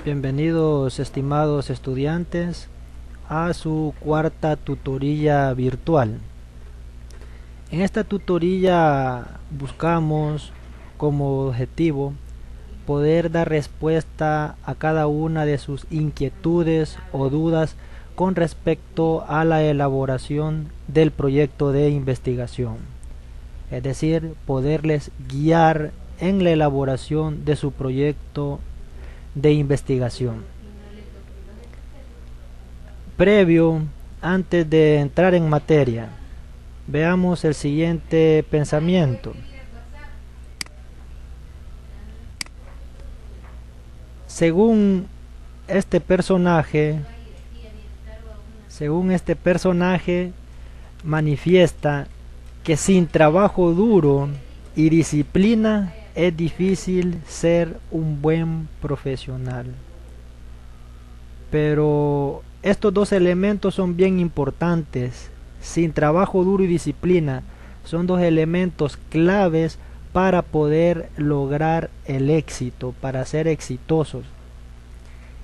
Bienvenidos, estimados estudiantes, a su cuarta tutoría virtual. En esta tutoría buscamos como objetivo poder dar respuesta a cada una de sus inquietudes o dudas con respecto a la elaboración del proyecto de investigación, es decir, poderles guiar en la elaboración de su proyecto de investigación. Antes de entrar en materia, veamos el siguiente pensamiento. Según este personaje manifiesta que sin trabajo duro y disciplina es difícil ser un buen profesional. Pero estos dos elementos son bien importantes. Sin trabajo duro y disciplina son dos elementos claves para poder lograr el éxito, para ser exitosos.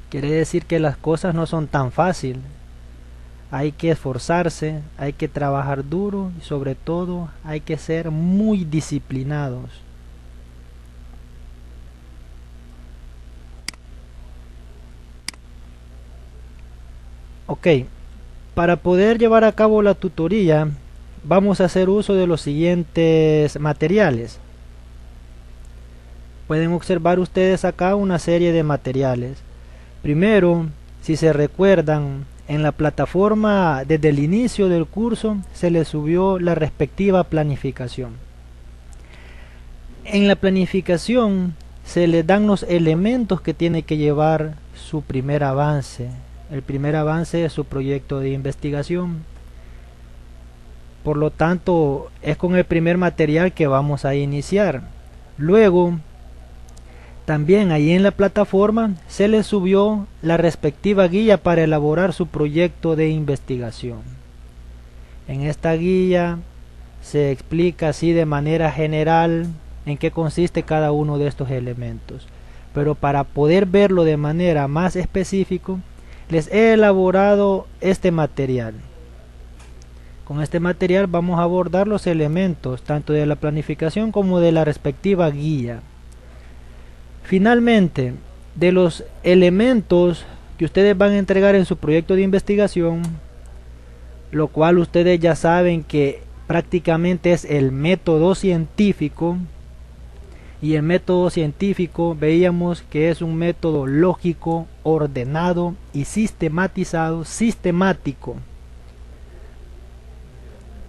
Quiere decir que las cosas no son tan fáciles. Hay que esforzarse, hay que trabajar duro y sobre todo hay que ser muy disciplinados. Ok, para poder llevar a cabo la tutoría vamos a hacer uso de los siguientes materiales. Pueden observar ustedes acá una serie de materiales. Primero, si se recuerdan, en la plataforma desde el inicio del curso se les subió la respectiva planificación. En la planificación se les dan los elementos que tiene que llevar su primer avance. El primer avance es su proyecto de investigación. Por lo tanto, es con el primer material que vamos a iniciar. Luego, también ahí en la plataforma se les subió la respectiva guía para elaborar su proyecto de investigación. En esta guía se explica así de manera general en qué consiste cada uno de estos elementos. Pero para poder verlo de manera más específica, les he elaborado este material. Con este material vamos a abordar los elementos tanto de la planificación como de la respectiva guía. Finalmente, de los elementos que ustedes van a entregar en su proyecto de investigación, lo cual ustedes ya saben que prácticamente es el método científico, y el método científico veíamos que es un método lógico, ordenado y sistemático.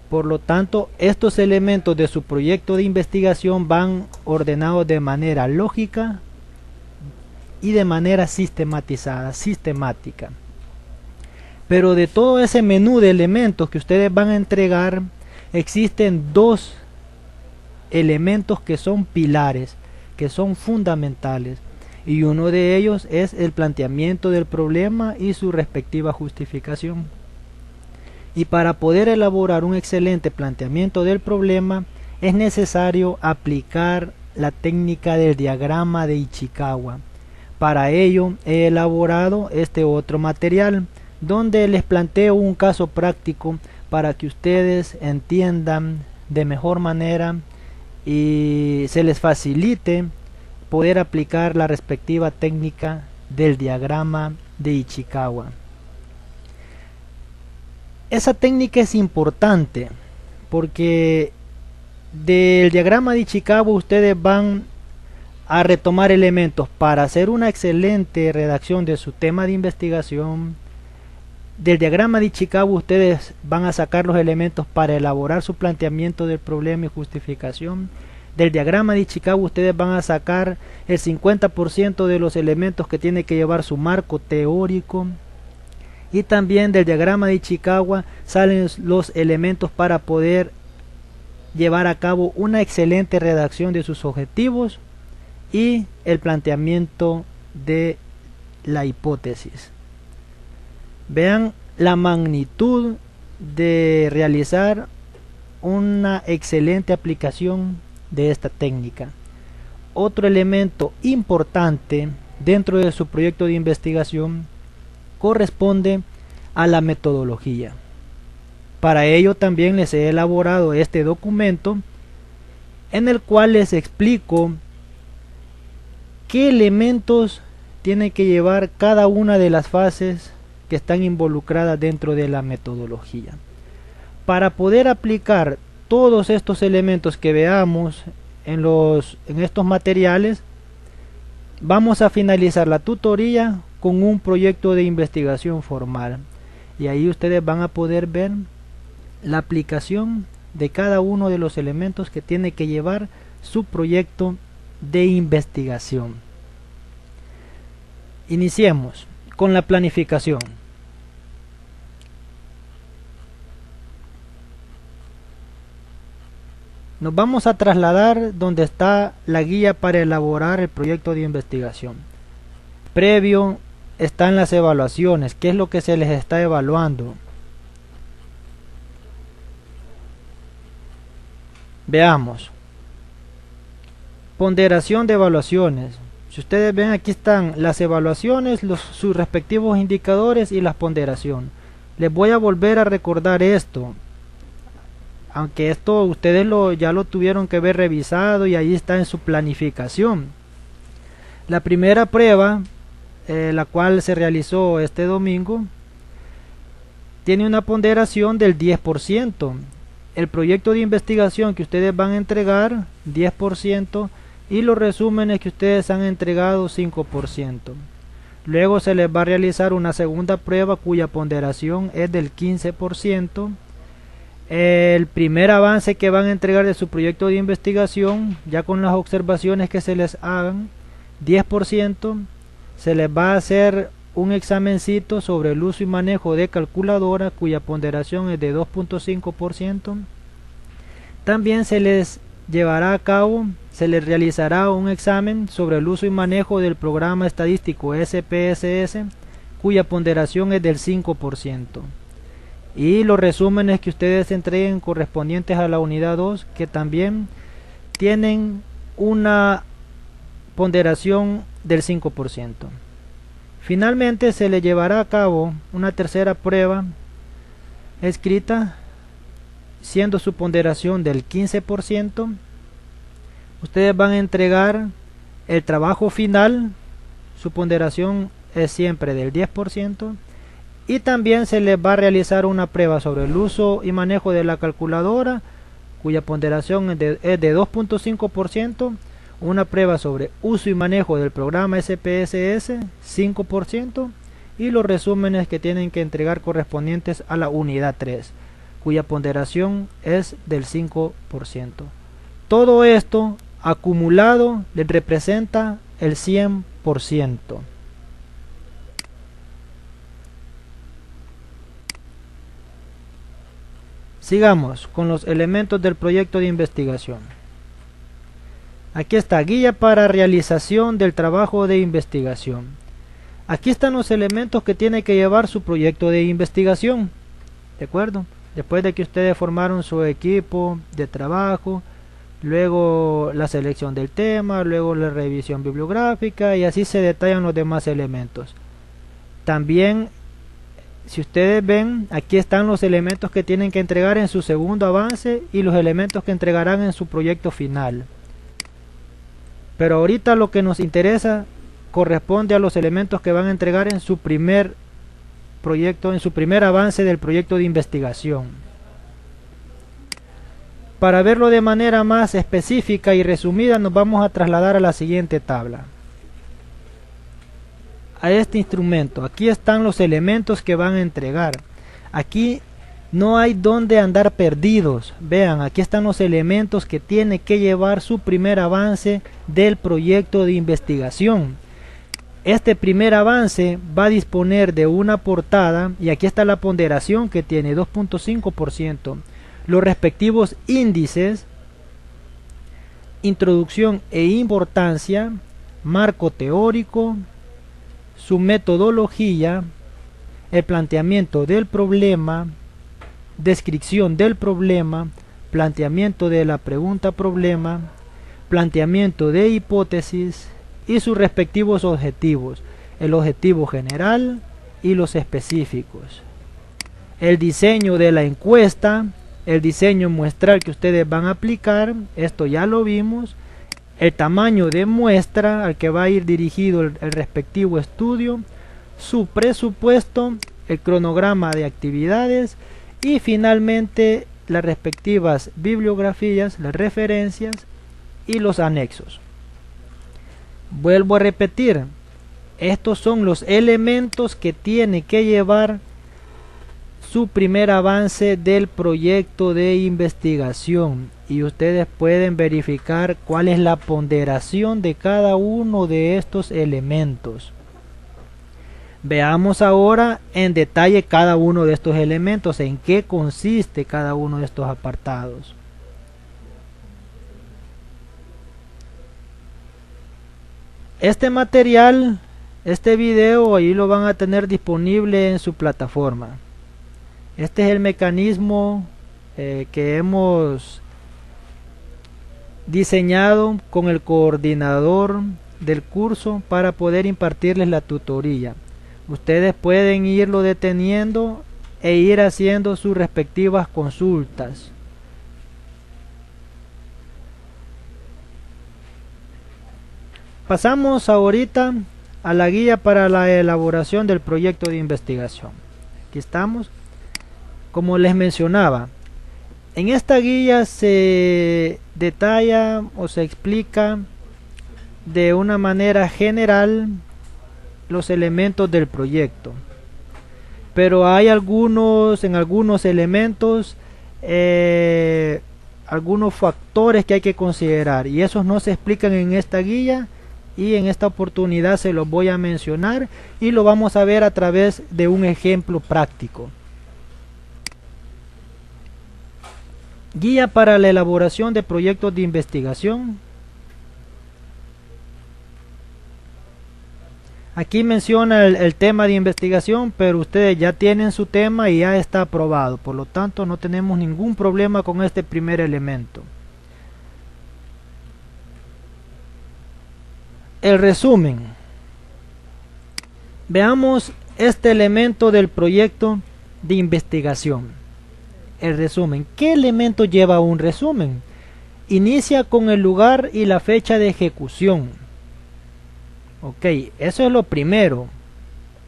Por lo tanto, estos elementos de su proyecto de investigación van ordenados de manera lógica y de manera sistemática. Pero de todo ese menú de elementos que ustedes van a entregar, existen dos elementos que son pilares, que son fundamentales, y uno de ellos es el planteamiento del problema y su respectiva justificación. Y para poder elaborar un excelente planteamiento del problema es necesario aplicar la técnica del diagrama de Ichikawa. Para ello he elaborado este otro material donde les planteo un caso práctico para que ustedes entiendan de mejor manera y se les facilite poder aplicar la respectiva técnica del diagrama de Ichikawa. Esa técnica es importante porque del diagrama de Ichikawa ustedes van a retomar elementos para hacer una excelente redacción de su tema de investigación. Del diagrama de Ichikawa ustedes van a sacar los elementos para elaborar su planteamiento del problema y justificación. Del diagrama de Ichikawa ustedes van a sacar el 50% de los elementos que tiene que llevar su marco teórico. Y también del diagrama de Ichikawa salen los elementos para poder llevar a cabo una excelente redacción de sus objetivos y el planteamiento de la hipótesis. Vean la magnitud de realizar una excelente aplicación de esta técnica. Otro elemento importante dentro de su proyecto de investigación corresponde a la metodología. Para ello también les he elaborado este documento en el cual les explico qué elementos tiene que llevar cada una de las fases que están involucradas dentro de la metodología. Para poder aplicar todos estos elementos que veamos en estos materiales, vamos a finalizar la tutoría con un proyecto de investigación formal. Y ahí ustedes van a poder ver la aplicación de cada uno de los elementos que tiene que llevar su proyecto de investigación. Iniciemos con la planificación. Nos vamos a trasladar donde está la guía para elaborar el proyecto de investigación. Previo están las evaluaciones, qué es lo que se les está evaluando. Veamos. Ponderación de evaluaciones. Si ustedes ven, aquí están las evaluaciones, sus respectivos indicadores y la ponderación. Les voy a volver a recordar esto, aunque esto ustedes ya lo tuvieron que ver revisado y ahí está en su planificación. La primera prueba, la cual se realizó este domingo, tiene una ponderación del 10%. El proyecto de investigación que ustedes van a entregar, 10%, y los resúmenes que ustedes han entregado, 5%. Luego se les va a realizar una segunda prueba cuya ponderación es del 15%. El primer avance que van a entregar de su proyecto de investigación, ya con las observaciones que se les hagan, 10%. Se les va a hacer un examencito sobre el uso y manejo de calculadora cuya ponderación es de 2.5%. También se les llevará a cabo, se les realizará un examen sobre el uso y manejo del programa estadístico SPSS cuya ponderación es del 5%. Y los resúmenes que ustedes entreguen correspondientes a la unidad 2, que también tienen una ponderación del 5%. Finalmente se le llevará a cabo una tercera prueba escrita, siendo su ponderación del 15%. Ustedes van a entregar el trabajo final, su ponderación es siempre del 10%. Y también se les va a realizar una prueba sobre el uso y manejo de la calculadora, cuya ponderación es de 2.5%. Una prueba sobre uso y manejo del programa SPSS, 5%. Y los resúmenes que tienen que entregar correspondientes a la unidad 3, cuya ponderación es del 5%. Todo esto acumulado les representa el 100%. Sigamos con los elementos del proyecto de investigación. Aquí está, guía para realización del trabajo de investigación. Aquí están los elementos que tiene que llevar su proyecto de investigación. ¿De acuerdo? Después de que ustedes formaron su equipo de trabajo, luego la selección del tema, luego la revisión bibliográfica y así se detallan los demás elementos. También, si ustedes ven, aquí están los elementos que tienen que entregar en su segundo avance y los elementos que entregarán en su proyecto final. Pero ahorita lo que nos interesa corresponde a los elementos que van a entregar en su primer proyecto, en su primer avance del proyecto de investigación. Para verlo de manera más específica y resumida, nos vamos a trasladar a la siguiente tabla. A este instrumento, aquí están los elementos que van a entregar. Aquí no hay donde andar perdidos. Vean, aquí están los elementos que tiene que llevar su primer avance del proyecto de investigación. Este primer avance va a disponer de una portada y aquí está la ponderación que tiene 2.5%. Los respectivos índices, introducción e importancia, marco teórico, su metodología, el planteamiento del problema, descripción del problema, planteamiento de la pregunta problema, planteamiento de hipótesis y sus respectivos objetivos, el objetivo general y los específicos. El diseño de la encuesta, el diseño muestral que ustedes van a aplicar, esto ya lo vimos, el tamaño de muestra al que va a ir dirigido el respectivo estudio, su presupuesto, el cronograma de actividades y finalmente las respectivas bibliografías, las referencias y los anexos. Vuelvo a repetir, estos son los elementos que tiene que llevar su primer avance del proyecto de investigación, y ustedes pueden verificar cuál es la ponderación de cada uno de estos elementos. Veamos ahora en detalle cada uno de estos elementos, en qué consiste cada uno de estos apartados. Este material, este video, ahí lo van a tener disponible en su plataforma. Este es el mecanismo que hemos diseñado con el coordinador del curso para poder impartirles la tutoría. Ustedes pueden irlo deteniendo e ir haciendo sus respectivas consultas. Pasamos ahorita a la guía para la elaboración del proyecto de investigación. Aquí estamos. Como les mencionaba, en esta guía se detalla o se explica de una manera general los elementos del proyecto, pero hay en algunos elementos algunos factores que hay que considerar, y esos no se explican en esta guía, y en esta oportunidad se los voy a mencionar y lo vamos a ver a través de un ejemplo práctico. Guía para la elaboración de proyectos de investigación. Aquí menciona el tema de investigación, pero ustedes ya tienen su tema y ya está aprobado, por lo tanto no tenemos ningún problema con este primer elemento. El resumen. Veamos este elemento del proyecto de investigación. El resumen. ¿Qué elemento lleva un resumen? Inicia con el lugar y la fecha de ejecución. Ok, eso es lo primero.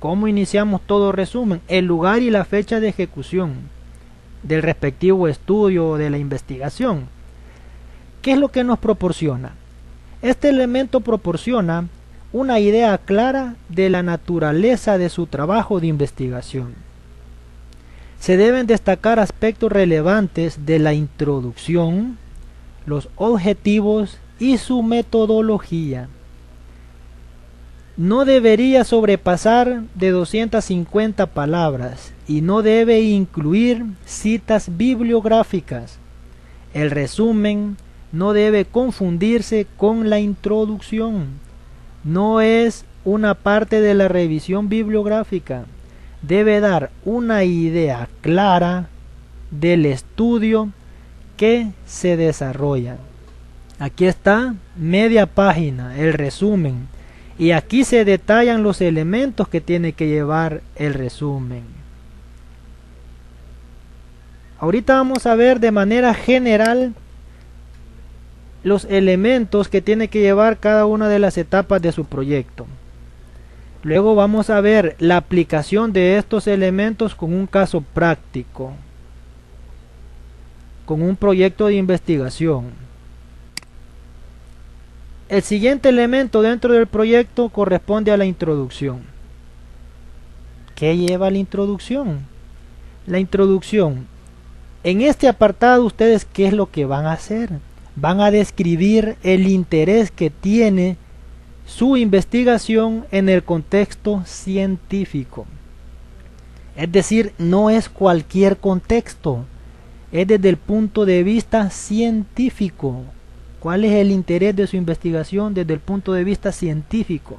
¿Cómo iniciamos todo resumen? El lugar y la fecha de ejecución del respectivo estudio o de la investigación. ¿Qué es lo que nos proporciona? Este elemento proporciona una idea clara de la naturaleza de su trabajo de investigación. Se deben destacar aspectos relevantes de la introducción, los objetivos y su metodología. No debería sobrepasar de 250 palabras y no debe incluir citas bibliográficas. El resumen no debe confundirse con la introducción. No es una parte de la revisión bibliográfica. Debe dar una idea clara del estudio que se desarrolla. Aquí está media página, el resumen, y aquí se detallan los elementos que tiene que llevar el resumen. Ahorita vamos a ver de manera general los elementos que tiene que llevar cada una de las etapas de su proyecto. Luego vamos a ver la aplicación de estos elementos con un caso práctico, con un proyecto de investigación. El siguiente elemento dentro del proyecto corresponde a la introducción. ¿Qué lleva la introducción? La introducción. En este apartado, ustedes, ¿qué es lo que van a hacer? Van a describir el interés que tiene su investigación en el contexto científico. Es decir, no es cualquier contexto, es desde el punto de vista científico. ¿Cuál es el interés de su investigación desde el punto de vista científico?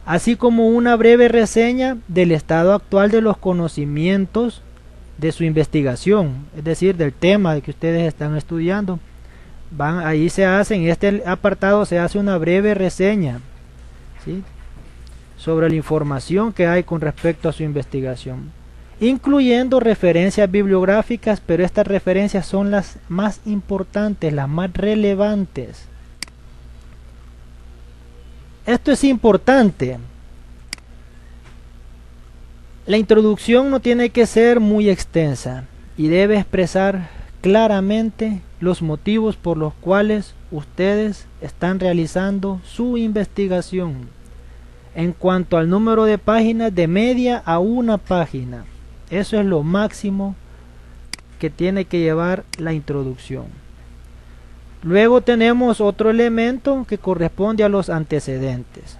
Así como una breve reseña del estado actual de los conocimientos de su investigación, es decir, del tema que ustedes están estudiando. Ahí se hace, en este apartado se hace una breve reseña ¿sí?, sobre la información que hay con respecto a su investigación, incluyendo referencias bibliográficas, pero estas referencias son las más importantes, las más relevantes. Esto es importante. La introducción no tiene que ser muy extensa y debe expresar claramente los motivos por los cuales ustedes están realizando su investigación. En cuanto al número de páginas, de media a una página. Eso es lo máximo que tiene que llevar la introducción. Luego tenemos otro elemento que corresponde a los antecedentes.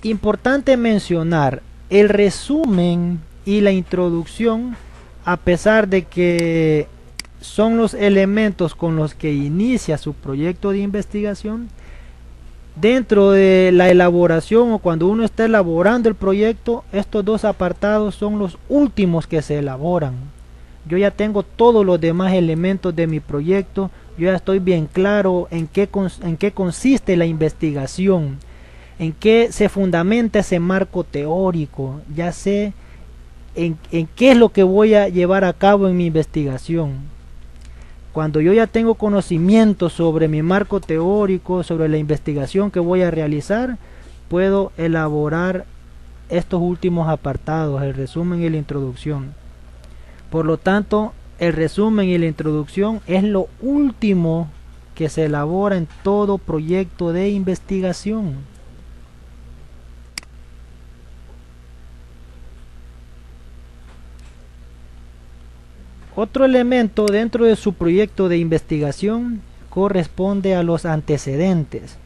Importante mencionar, el resumen y la introducción, a pesar de que son los elementos con los que inicia su proyecto de investigación, dentro de la elaboración o cuando uno está elaborando el proyecto, estos dos apartados son los últimos que se elaboran. Yo ya tengo todos los demás elementos de mi proyecto, yo ya estoy bien claro en qué consiste la investigación, en qué se fundamenta ese marco teórico, ya sé en qué es lo que voy a llevar a cabo en mi investigación. Cuando yo ya tengo conocimiento sobre mi marco teórico, sobre la investigación que voy a realizar, puedo elaborar estos últimos apartados, el resumen y la introducción. Por lo tanto, el resumen y la introducción es lo último que se elabora en todo proyecto de investigación. Otro elemento dentro de su proyecto de investigación corresponde a los antecedentes.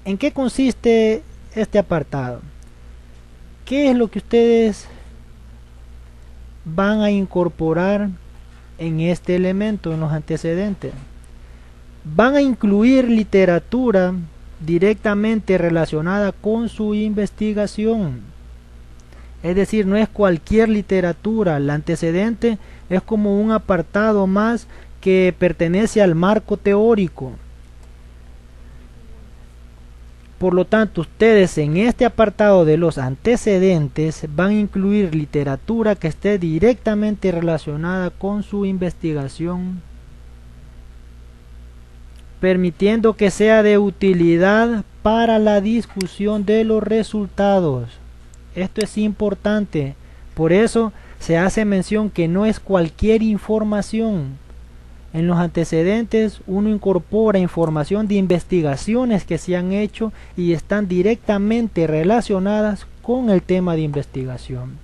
¿En qué consiste este apartado? ¿Qué es lo que ustedes van a incorporar en este elemento, en los antecedentes? Van a incluir literatura directamente relacionada con su investigación. Es decir, no es cualquier literatura. El antecedente es como un apartado más que pertenece al marco teórico. Por lo tanto, ustedes en este apartado de los antecedentes van a incluir literatura que esté directamente relacionada con su investigación, permitiendo que sea de utilidad para la discusión de los resultados. Esto es importante, por eso se hace mención que no es cualquier información. En los antecedentes uno incorpora información de investigaciones que se han hecho y están directamente relacionadas con el tema de investigación.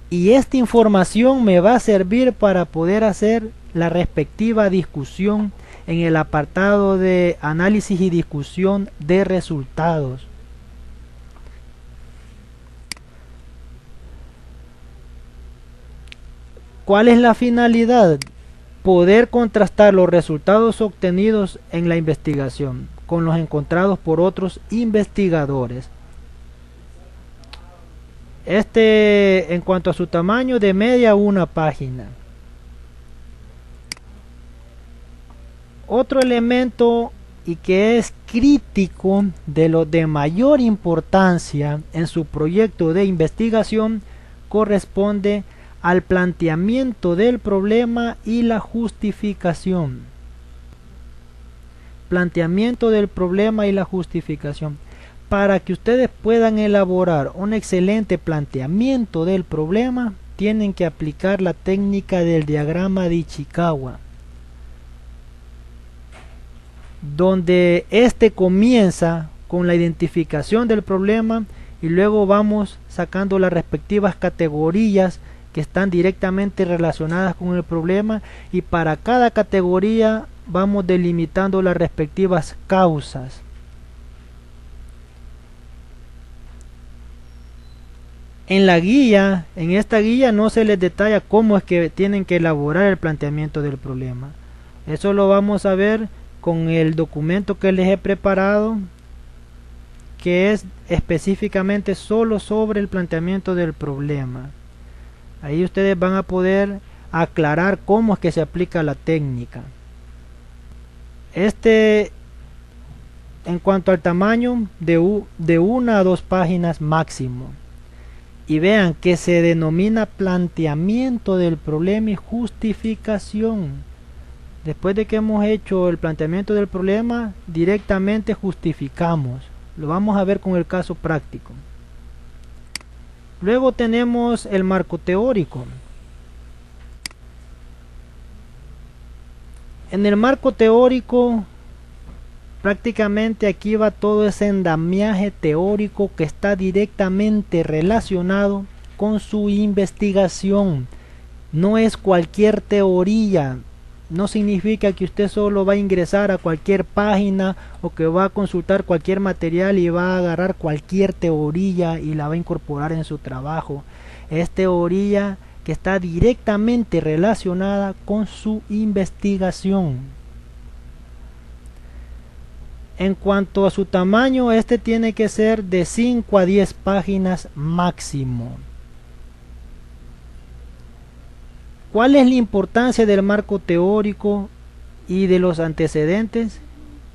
Y esta información me va a servir para poder hacer la respectiva discusión en el apartado de análisis y discusión de resultados. ¿Cuál es la finalidad? Poder contrastar los resultados obtenidos en la investigación con los encontrados por otros investigadores. En cuanto a su tamaño, de media a una página. Otro elemento y que es crítico, de mayor importancia en su proyecto de investigación, corresponde al planteamiento del problema y la justificación. Planteamiento del problema y la justificación. Para que ustedes puedan elaborar un excelente planteamiento del problema, tienen que aplicar la técnica del diagrama de Ichikawa, donde este comienza con la identificación del problema y luego vamos sacando las respectivas categorías que están directamente relacionadas con el problema, y para cada categoría vamos delimitando las respectivas causas. En esta guía no se les detalla cómo es que tienen que elaborar el planteamiento del problema. Eso lo vamos a ver con el documento que les he preparado, que es específicamente solo sobre el planteamiento del problema. Ahí ustedes van a poder aclarar cómo es que se aplica la técnica. Este, en cuanto al tamaño, de 1 a 2 páginas máximo. Y vean que se denomina planteamiento del problema y justificación. Después de que hemos hecho el planteamiento del problema, directamente justificamos. Lo vamos a ver con el caso práctico. Luego tenemos el marco teórico. En el marco teórico, prácticamente aquí va todo ese andamiaje teórico que está directamente relacionado con su investigación. No es cualquier teoría. No significa que usted solo va a ingresar a cualquier página o que va a consultar cualquier material y va a agarrar cualquier teoría y la va a incorporar en su trabajo. Es teoría que está directamente relacionada con su investigación. En cuanto a su tamaño, este tiene que ser de 5 a 10 páginas máximo. ¿Cuál es la importancia del marco teórico y de los antecedentes?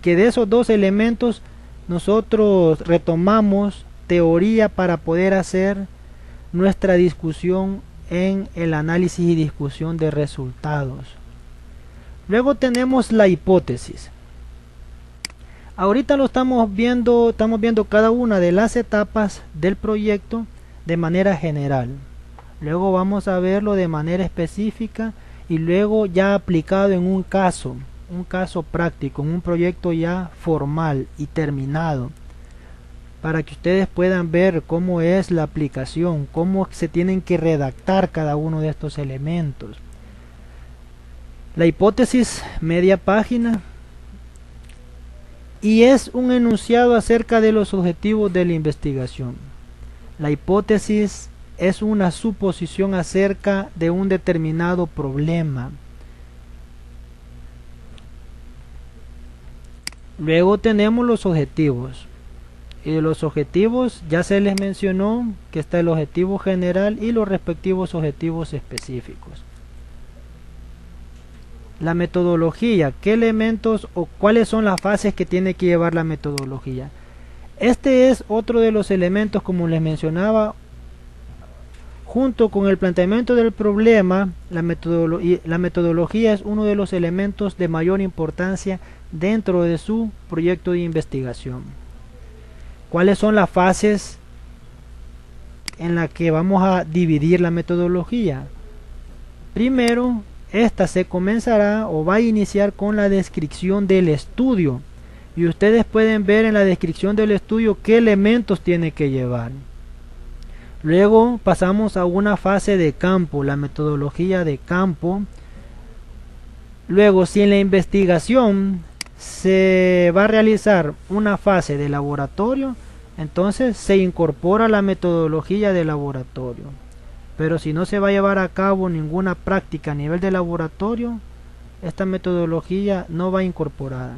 Que de esos dos elementos nosotros retomamos teoría para poder hacer nuestra discusión en el análisis y discusión de resultados. Luego tenemos la hipótesis. Ahorita lo estamos viendo cada una de las etapas del proyecto de manera general. Luego vamos a verlo de manera específica y luego ya aplicado en un caso práctico, en un proyecto ya formal y terminado, para que ustedes puedan ver cómo es la aplicación, cómo se tienen que redactar cada uno de estos elementos. La hipótesis, media página, y es un enunciado acerca de los objetivos de la investigación. La hipótesis es una suposición acerca de un determinado problema. Luego tenemos los objetivos. Y de los objetivos ya se les mencionó que está el objetivo general y los respectivos objetivos específicos. La metodología, ¿qué elementos o cuáles son las fases que tiene que llevar la metodología? Este es otro de los elementos, como les mencionaba, junto con el planteamiento del problema. La metodología es uno de los elementos de mayor importancia dentro de su proyecto de investigación. ¿Cuáles son las fases en las que vamos a dividir la metodología? Primero, esta se comenzará o va a iniciar con la descripción del estudio. Y ustedes pueden ver en la descripción del estudio qué elementos tiene que llevar. Luego pasamos a una fase de campo, la metodología de campo. Luego, si en la investigación se va a realizar una fase de laboratorio, entonces se incorpora la metodología de laboratorio. Pero si no se va a llevar a cabo ninguna práctica a nivel de laboratorio, esta metodología no va incorporada.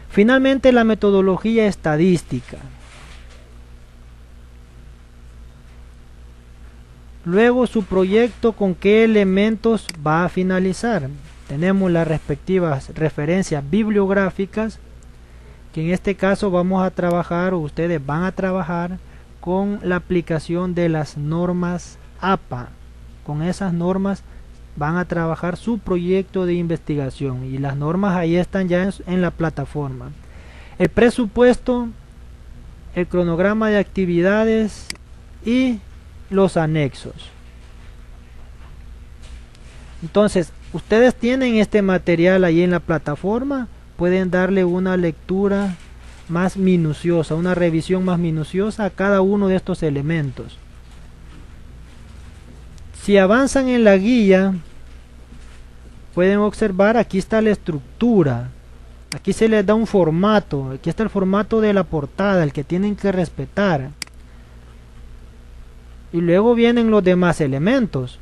Finalmente, la metodología estadística. Luego, su proyecto, con qué elementos va a finalizar. Tenemos las respectivas referencias bibliográficas, que en este caso vamos a trabajar, o ustedes van a trabajar con la aplicación de las normas APA. Con esas normas van a trabajar su proyecto de investigación y las normas ahí están ya en la plataforma. El presupuesto, el cronograma de actividades y los anexos. Entonces, ustedes tienen este material ahí en la plataforma, pueden darle una lectura más minuciosa, una revisión más minuciosa a cada uno de estos elementos. Si avanzan en la guía, pueden observar, aquí está la estructura, aquí se les da un formato, aquí está el formato de la portada, el que tienen que respetar. Y luego vienen los demás elementos.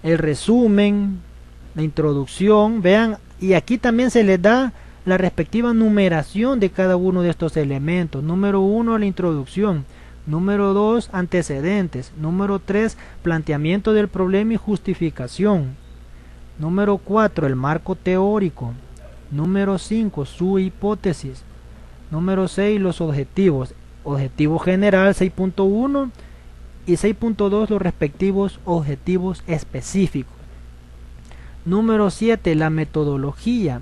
El resumen, la introducción, vean, y aquí también se les da la respectiva numeración de cada uno de estos elementos. Número 1, la introducción. Número 2, antecedentes. Número 3, planteamiento del problema y justificación. Número 4, el marco teórico. Número 5, su hipótesis. Número 6, los objetivos. Objetivo general 6.1 y 6.2 los respectivos objetivos específicos. Número 7, la metodología.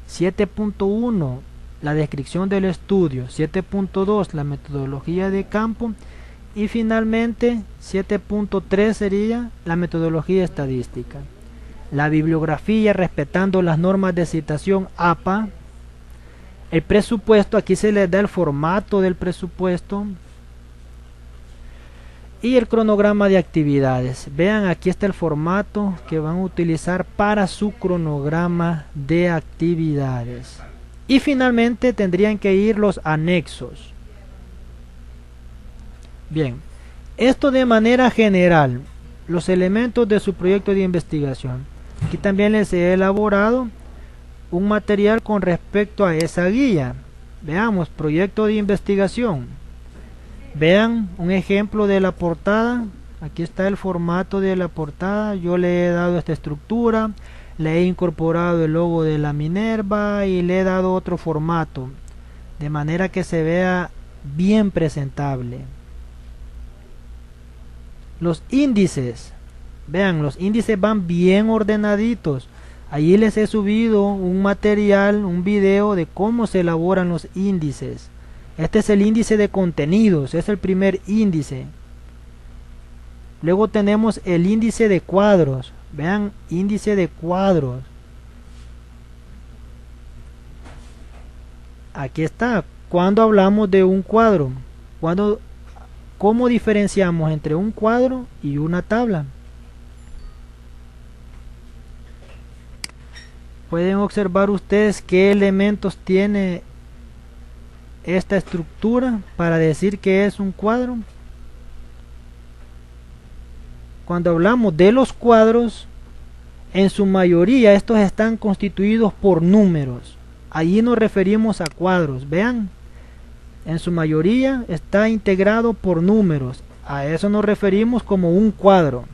7.1, la descripción del estudio. 7.2, la metodología de campo. Y finalmente 7.3 sería la metodología estadística. La bibliografía respetando las normas de citación APA. El presupuesto, aquí se les da el formato del presupuesto. Y el cronograma de actividades. Vean, aquí está el formato que van a utilizar para su cronograma de actividades. Y finalmente tendrían que ir los anexos. Bien, esto de manera general, los elementos de su proyecto de investigación. Aquí también les he elaborado un material con respecto a esa guía. Veamos, proyecto de investigación. Vean un ejemplo de la portada. Aquí está el formato de la portada. Yo le he dado esta estructura, le he incorporado el logo de la Minerva y le he dado otro formato, de manera que se vea bien presentable. Los índices. Vean, los índices van bien ordenaditos. Allí les he subido un material, un video de cómo se elaboran los índices. Este es el índice de contenidos, es el primer índice. Luego tenemos el índice de cuadros. Vean, índice de cuadros. Aquí está. Cuando hablamos de un cuadro, ¿cómo diferenciamos entre un cuadro y una tabla? Pueden observar ustedes qué elementos tiene esta estructura para decir que es un cuadro. Cuando hablamos de los cuadros, en su mayoría estos están constituidos por números. Allí nos referimos a cuadros. Vean, en su mayoría está integrado por números. A eso nos referimos como un cuadro.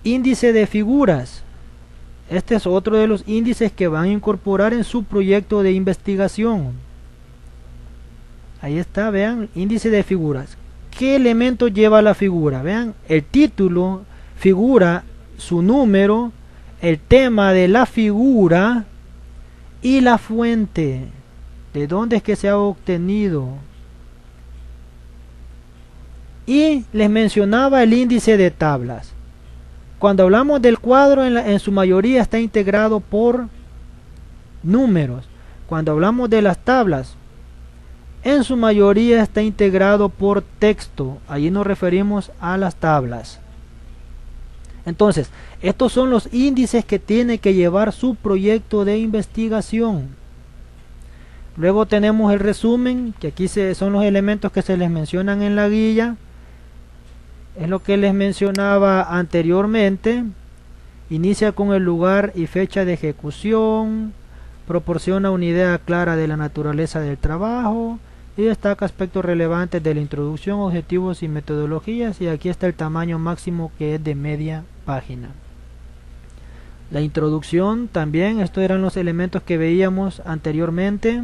Índice de figuras. Este es otro de los índices que van a incorporar en su proyecto de investigación. Ahí está, vean, índice de figuras. ¿Qué elemento lleva la figura? Vean, el título, figura, su número, el tema de la figura y la fuente. ¿De dónde es que se ha obtenido? Y les mencionaba el índice de tablas. Cuando hablamos del cuadro, en su mayoría está integrado por números. Cuando hablamos de las tablas, en su mayoría está integrado por texto. Allí nos referimos a las tablas. Entonces, estos son los índices que tiene que llevar su proyecto de investigación. Luego tenemos el resumen, que aquí son los elementos que se les mencionan en la guía. Es lo que les mencionaba anteriormente. Inicia con el lugar y fecha de ejecución, proporciona una idea clara de la naturaleza del trabajo y destaca aspectos relevantes de la introducción, objetivos y metodologías, y aquí está el tamaño máximo, que es de media página. La introducción también, estos eran los elementos que veíamos anteriormente.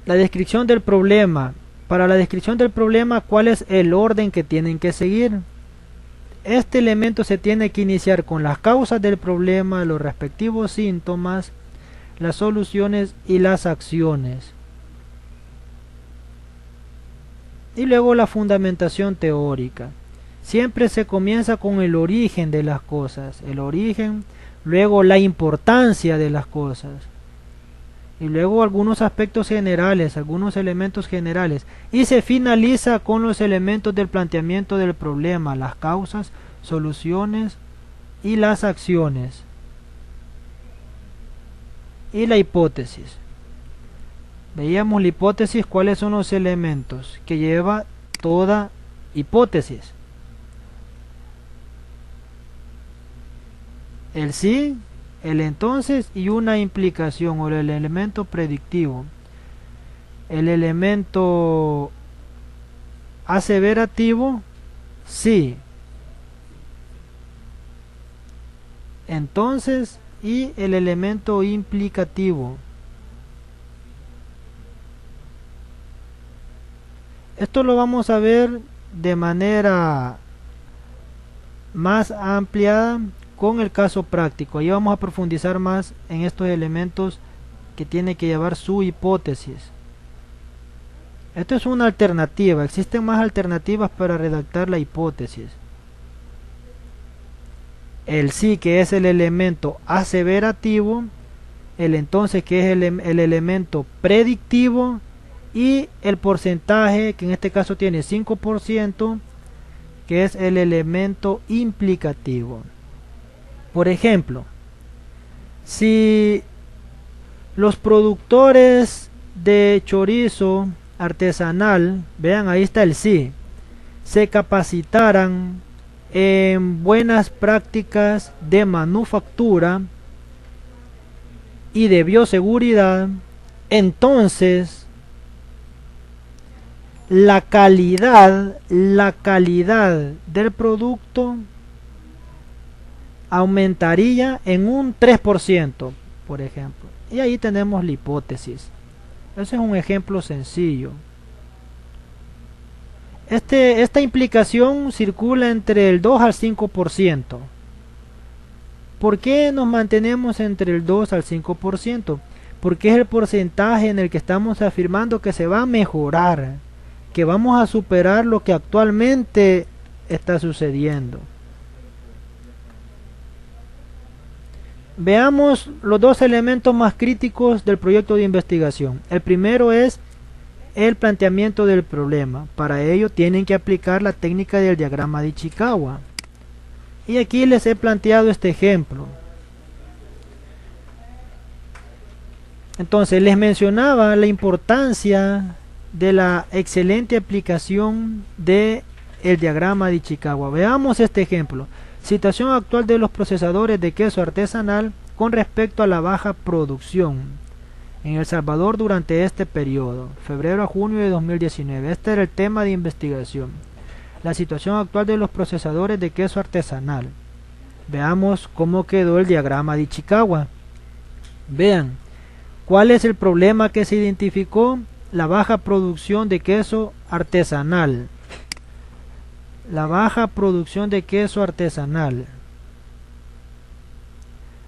La descripción del problema. Para la descripción del problema, ¿cuál es el orden que tienen que seguir? Este elemento se tiene que iniciar con las causas del problema, los respectivos síntomas, las soluciones y las acciones. Y luego la fundamentación teórica. Siempre se comienza con el origen de las cosas, el origen, luego la importancia de las cosas. Y luego algunos aspectos generales, algunos elementos generales, y se finaliza con los elementos del planteamiento del problema, las causas, soluciones y las acciones, y la hipótesis. Veíamos la hipótesis, cuáles son los elementos que lleva toda hipótesis. El sí, el entonces y una implicación, o el elemento predictivo. El elemento aseverativo, sí. Entonces, y el elemento implicativo. Esto lo vamos a ver de manera más ampliada con el caso práctico. Ahí vamos a profundizar más en estos elementos que tiene que llevar su hipótesis. Esto es una alternativa. Existen más alternativas para redactar la hipótesis. El sí, que es el elemento aseverativo, el entonces, que es el elemento predictivo, y el porcentaje, que en este caso tiene 5%, que es el elemento implicativo. Por ejemplo, si los productores de chorizo artesanal, vean, ahí está el sí, se capacitaran en buenas prácticas de manufactura y de bioseguridad, entonces la calidad del producto aumentaría en un 3%, por ejemplo. Y ahí tenemos la hipótesis. Ese es un ejemplo sencillo. Esta implicación circula entre el 2 al 5%. ¿Por qué nos mantenemos entre el 2 al 5%? Porque es el porcentaje en el que estamos afirmando que se va a mejorar, que vamos a superar lo que actualmente está sucediendo. Veamos los dos elementos más críticos del proyecto de investigación. El primero es el planteamiento del problema. Para ello tienen que aplicar la técnica del diagrama de Ichikawa. Y aquí les he planteado este ejemplo. Entonces les mencionaba la importancia de la excelente aplicación del diagrama de Ichikawa. Veamos este ejemplo. Situación actual de los procesadores de queso artesanal con respecto a la baja producción en El Salvador durante este periodo, febrero a junio de 2019. Este era el tema de investigación. La situación actual de los procesadores de queso artesanal. Veamos cómo quedó el diagrama de Ichikawa. Vean, ¿cuál es el problema que se identificó? La baja producción de queso artesanal. La baja producción de queso artesanal.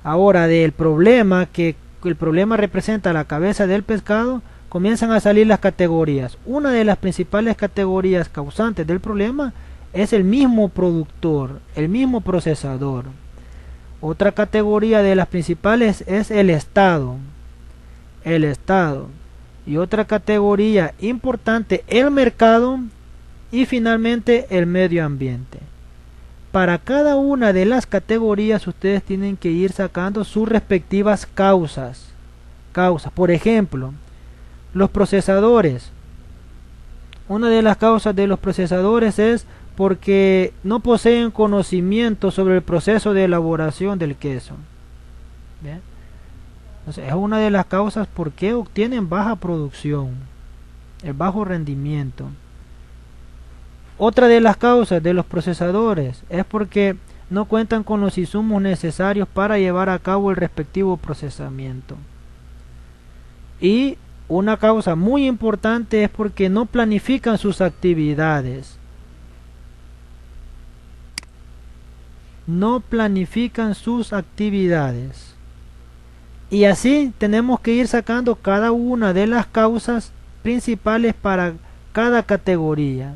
Ahora, del problema, que el problema representa la cabeza del pescado, comienzan a salir las categorías. Una de las principales categorías causantes del problema es el mismo productor, el mismo procesador. Otra categoría de las principales es el Estado. El Estado. Y otra categoría importante, el mercado, y finalmente el medio ambiente. Para cada una de las categorías ustedes tienen que ir sacando sus respectivas causas. Por ejemplo, los procesadores. Una de las causas de los procesadores es porque no poseen conocimiento sobre el proceso de elaboración del queso. ¿Bien? Entonces, es una de las causas por qué obtienen baja producción, el bajo rendimiento. Otra de las causas de los procesadores es porque no cuentan con los insumos necesarios para llevar a cabo el respectivo procesamiento. Y una causa muy importante es porque no planifican sus actividades. No planifican sus actividades. Y así tenemos que ir sacando cada una de las causas principales para cada categoría.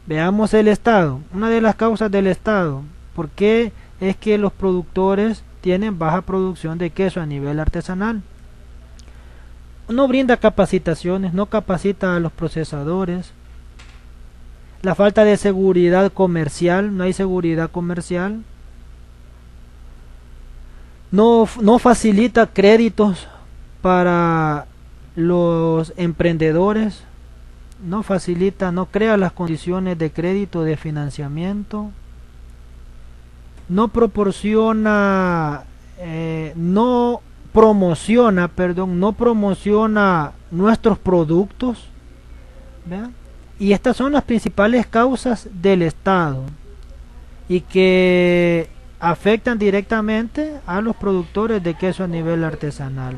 Veamos el Estado. Una de las causas del Estado. ¿Por qué es que los productores tienen baja producción de queso a nivel artesanal? No brinda capacitaciones, no capacita a los procesadores. La falta de seguridad comercial, no hay seguridad comercial. No facilita créditos para los emprendedores. No facilita, no crea las condiciones de crédito, de financiamiento. No proporciona, no promociona nuestros productos. ¿vean? Y estas son las principales causas del estado y que afectan directamente a los productores de queso a nivel artesanal.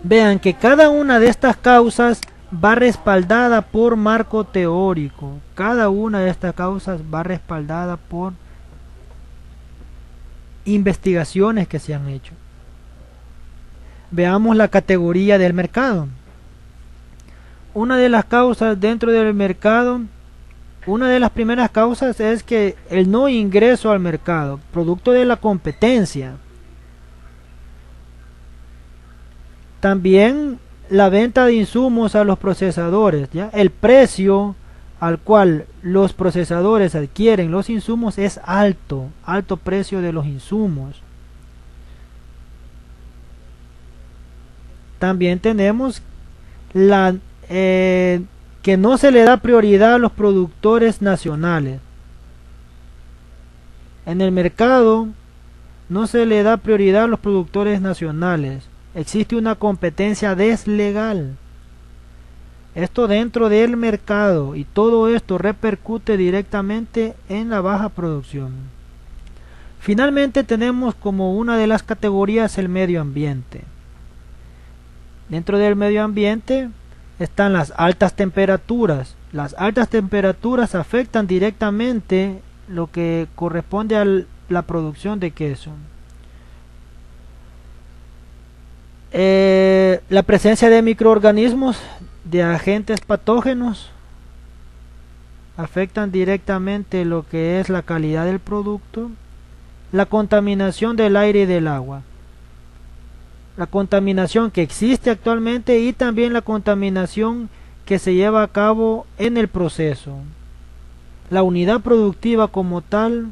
Vean que cada una de estas causas va respaldada por marco teórico. Cada una de estas causas va respaldada por investigaciones que se han hecho. Veamos la categoría del mercado. Una de las causas dentro del mercado, una de las primeras causas es que el no ingreso al mercado, producto de la competencia. También la venta de insumos a los procesadores, ¿ya? El precio al cual los procesadores adquieren los insumos es alto, alto precio de los insumos. También tenemos la que no se le da prioridad a los productores nacionales. En el mercado no se le da prioridad a los productores nacionales. Existe una competencia deslegal. Esto dentro del mercado, y todo esto repercute directamente en la baja producción. Finalmente tenemos como una de las categorías el medio ambiente. Dentro del medio ambiente están las altas temperaturas. Las altas temperaturas afectan directamente lo que corresponde a la producción de queso. La presencia de microorganismos, de agentes patógenos, afectan directamente lo que es la calidad del producto. La contaminación del aire y del agua. La contaminación que existe actualmente y también la contaminación que se lleva a cabo en el proceso. La unidad productiva como tal,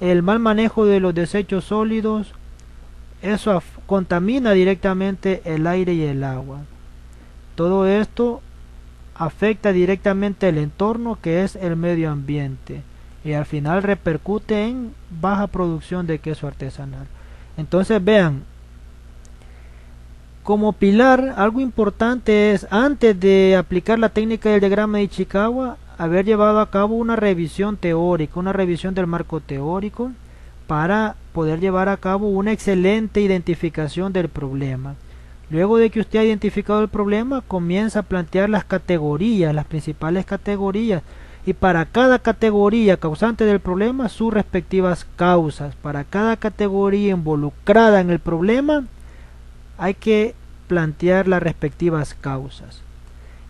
el mal manejo de los desechos sólidos, eso contamina directamente el aire y el agua. Todo esto afecta directamente el entorno, que es el medio ambiente, y al final repercute en baja producción de queso artesanal. Entonces vean, como pilar, algo importante es, antes de aplicar la técnica del diagrama de Ichikawa, haber llevado a cabo una revisión teórica, una revisión del marco teórico, para poder llevar a cabo una excelente identificación del problema. Luego de que usted ha identificado el problema, comienza a plantear las categorías, las principales categorías, y para cada categoría causante del problema, sus respectivas causas. Para cada categoría involucrada en el problema, hay que plantear las respectivas causas.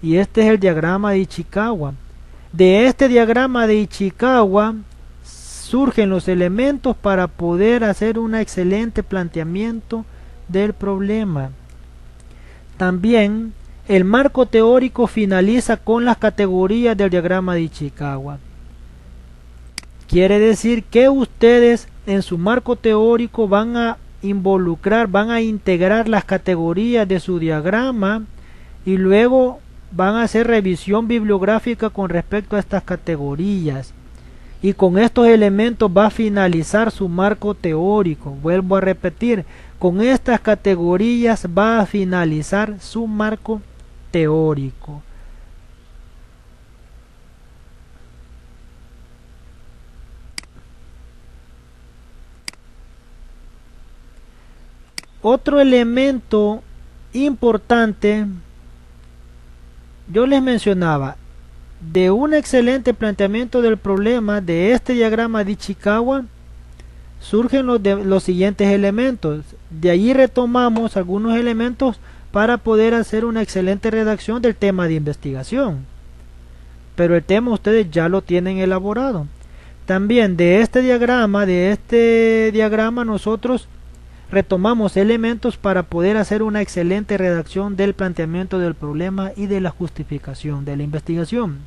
Y este es el diagrama de Ichikawa. De este diagrama de Ichikawa surgen los elementos para poder hacer un excelente planteamiento del problema. También el marco teórico finaliza con las categorías del diagrama de Ichikawa. Quiere decir que ustedes en su marco teórico van a involucrar, van a integrar las categorías de su diagrama y luego van a hacer revisión bibliográfica con respecto a estas categorías, y con estos elementos va a finalizar su marco teórico. Vuelvo a repetir, con estas categorías va a finalizar su marco teórico. Otro elemento importante, yo les mencionaba, de un excelente planteamiento del problema de este diagrama de Ichikawa, surgen los siguientes elementos. De allí retomamos algunos elementos para poder hacer una excelente redacción del tema de investigación. Pero el tema ustedes ya lo tienen elaborado. También de este diagrama nosotros retomamos elementos para poder hacer una excelente redacción del planteamiento del problema y de la justificación de la investigación.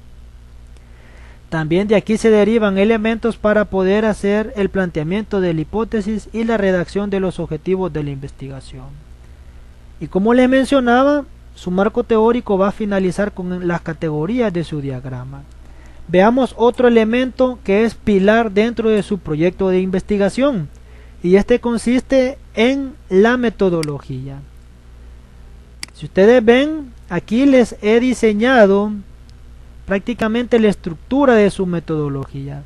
También de aquí se derivan elementos para poder hacer el planteamiento de la hipótesis y la redacción de los objetivos de la investigación. Y como les mencionaba, su marco teórico va a finalizar con las categorías de su diagrama. Veamos otro elemento que es pilar dentro de su proyecto de investigación, y este consiste en la metodología. Si ustedes ven, Aquí les he diseñado prácticamente la estructura de su metodología.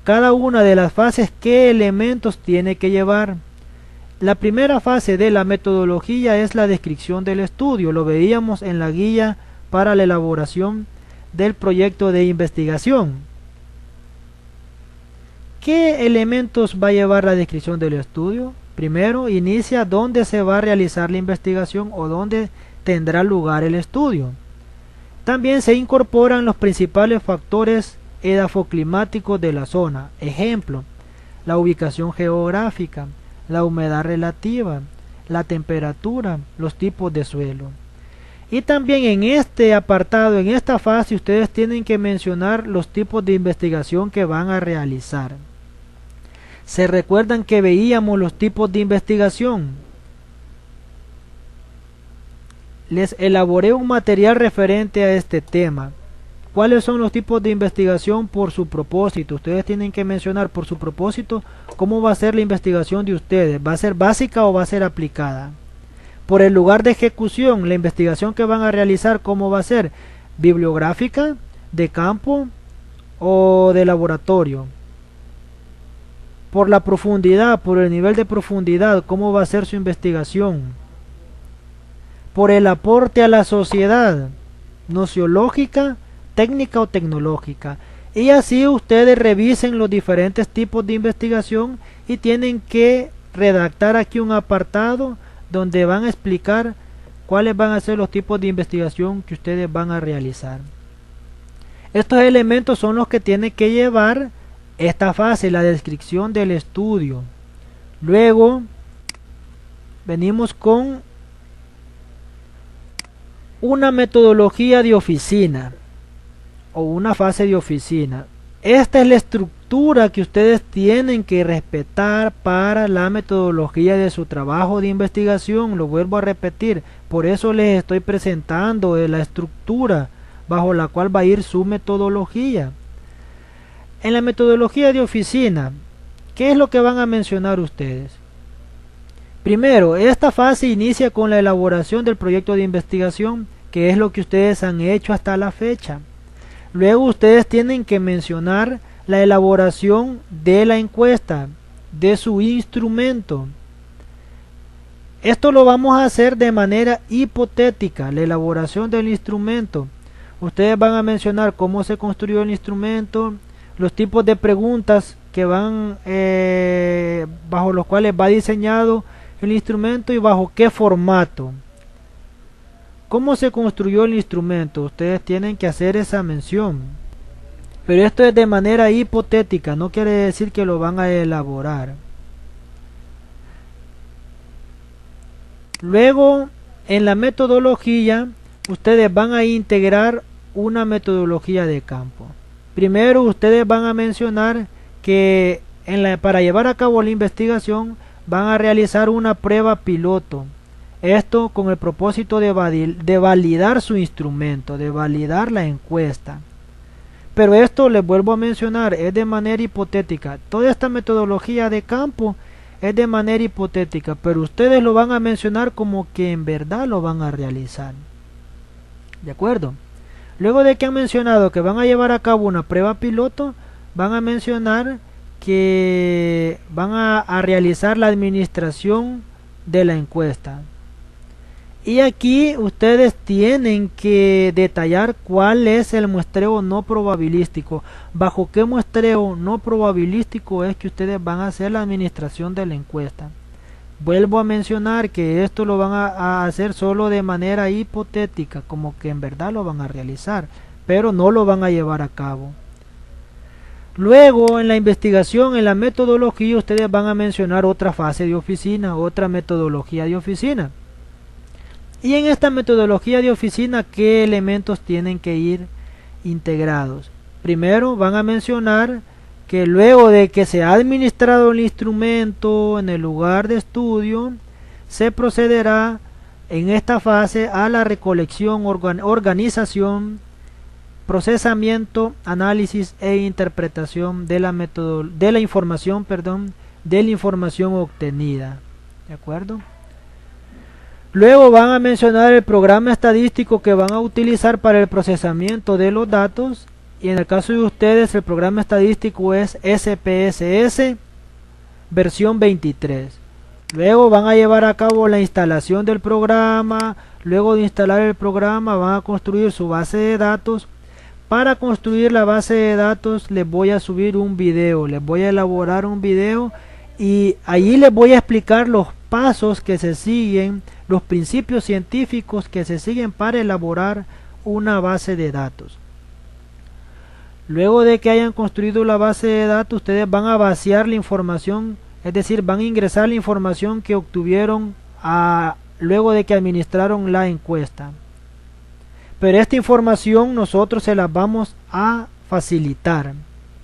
Cada una de las fases, qué elementos tiene que llevar. La primera fase de la metodología es la descripción del estudio. Lo veíamos en la guía para la elaboración del proyecto de investigación. ¿Qué elementos va a llevar la descripción del estudio? Primero, inicia dónde se va a realizar la investigación o dónde tendrá lugar el estudio. También se incorporan los principales factores edafoclimáticos de la zona. Ejemplo, la ubicación geográfica, la humedad relativa, la temperatura, los tipos de suelo. Y también en este apartado, en esta fase, ustedes tienen que mencionar los tipos de investigación que van a realizar. ¿Se recuerdan que veíamos los tipos de investigación? Les elaboré un material referente a este tema. ¿Cuáles son los tipos de investigación por su propósito? Ustedes tienen que mencionar por su propósito cómo va a ser la investigación de ustedes. ¿Va a ser básica o va a ser aplicada? Por el lugar de ejecución, la investigación que van a realizar, ¿cómo va a ser? ¿Bibliográfica, de campo o de laboratorio? Por la profundidad, por el nivel de profundidad, ¿cómo va a ser su investigación? Por el aporte a la sociedad, nociológica, técnica o tecnológica. Y así ustedes revisen los diferentes tipos de investigación y tienen que redactar aquí un apartado donde van a explicar cuáles van a ser los tipos de investigación que ustedes van a realizar. Estos elementos son los que tiene que llevar esta fase, la descripción del estudio. Luego venimos con una metodología de oficina o una fase de oficina. Esta es la estructura que ustedes tienen que respetar para la metodología de su trabajo de investigación. Lo vuelvo a repetir, por eso les estoy presentando la estructura bajo la cual va a ir su metodología. En la metodología de oficina, ¿qué es lo que van a mencionar ustedes? Primero, esta fase inicia con la elaboración del proyecto de investigación, que es lo que ustedes han hecho hasta la fecha. Luego ustedes tienen que mencionar la elaboración de la encuesta, de su instrumento. Esto lo vamos a hacer de manera hipotética, la elaboración del instrumento. Ustedes van a mencionar cómo se construyó el instrumento, los tipos de preguntas que van bajo los cuales va diseñado el instrumento y bajo qué formato. ¿Cómo se construyó el instrumento? Ustedes tienen que hacer esa mención. Pero esto es de manera hipotética, no quiere decir que lo van a elaborar. Luego, en la metodología, ustedes van a integrar una metodología de campo. Primero, ustedes van a mencionar que para llevar a cabo la investigación van a realizar una prueba piloto. Esto con el propósito de validar su instrumento, de validar la encuesta. Pero esto, les vuelvo a mencionar, es de manera hipotética. Toda esta metodología de campo es de manera hipotética, pero ustedes lo van a mencionar como que en verdad lo van a realizar. ¿De acuerdo? Luego de que han mencionado que van a llevar a cabo una prueba piloto, van a mencionar que van a realizar la administración de la encuesta. Y aquí ustedes tienen que detallar cuál es el muestreo no probabilístico. ¿Bajo qué muestreo no probabilístico es que ustedes van a hacer la administración de la encuesta? Vuelvo a mencionar que esto lo van a hacer solo de manera hipotética, como que en verdad lo van a realizar, pero no lo van a llevar a cabo. Luego, en la investigación, en la metodología, ustedes van a mencionar otra fase de oficina, otra metodología de oficina. Y en esta metodología de oficina, ¿qué elementos tienen que ir integrados? Primero, van a mencionar que luego de que se ha administrado el instrumento en el lugar de estudio, se procederá en esta fase a la recolección, organización, procesamiento, análisis e interpretación de la información obtenida. ¿De acuerdo? Luego van a mencionar el programa estadístico que van a utilizar para el procesamiento de los datos, y en el caso de ustedes el programa estadístico es SPSS versión 23. Luego van a llevar a cabo la instalación del programa. Luego de instalar el programa van a construir su base de datos. Para construir la base de datos les voy a subir un video, les voy a elaborar un video y allí les voy a explicar los pasos que se siguen, los principios científicos que se siguen para elaborar una base de datos. Luego de que hayan construido la base de datos, ustedes van a vaciar la información, es decir, van a ingresar la información que obtuvieron luego de que administraron la encuesta. Pero esta información nosotros se la vamos a facilitar,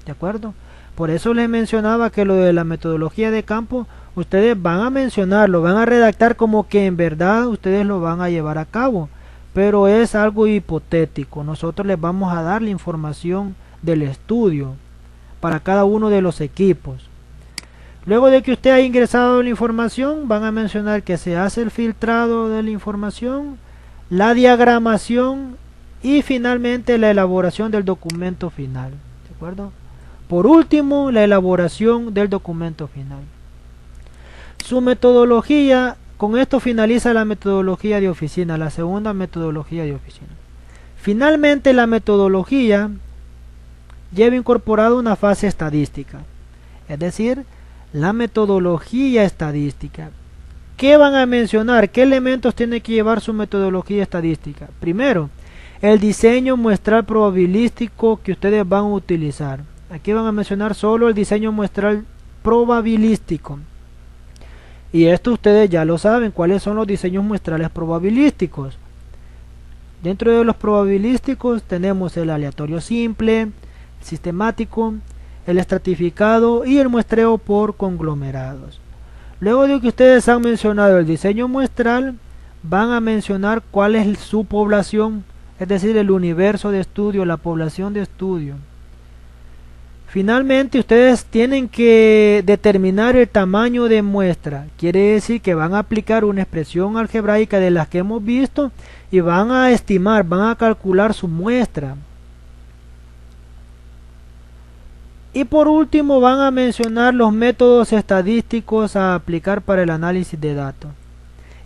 ¿de acuerdo? Por eso les mencionaba que lo de la metodología de campo, ustedes van a mencionarlo, van a redactar como que en verdad ustedes lo van a llevar a cabo, pero es algo hipotético. Nosotros les vamos a dar la información del estudio para cada uno de los equipos. Luego de que usted haya ingresado la información, van a mencionar que se hace el filtrado de la información, la diagramación y finalmente la elaboración del documento final, ¿de acuerdo? Por último, la elaboración del documento final. Su metodología, con esto finaliza la metodología de oficina, la segunda metodología de oficina. Finalmente, la metodología lleva incorporado una fase estadística, es decir, la metodología estadística. ¿Qué van a mencionar? ¿Qué elementos tiene que llevar su metodología estadística? Primero, el diseño muestral probabilístico que ustedes van a utilizar. Aquí van a mencionar solo el diseño muestral probabilístico. Y esto ustedes ya lo saben, cuáles son los diseños muestrales probabilísticos. Dentro de los probabilísticos tenemos el aleatorio simple, sistemático, el estratificado y el muestreo por conglomerados. Luego de que ustedes han mencionado el diseño muestral, van a mencionar cuál es su población, es decir, el universo de estudio, la población de estudio. Finalmente, ustedes tienen que determinar el tamaño de muestra. Quiere decir que van a aplicar una expresión algebraica de las que hemos visto y van a estimar, van a calcular su muestra. Y por último van a mencionar los métodos estadísticos a aplicar para el análisis de datos.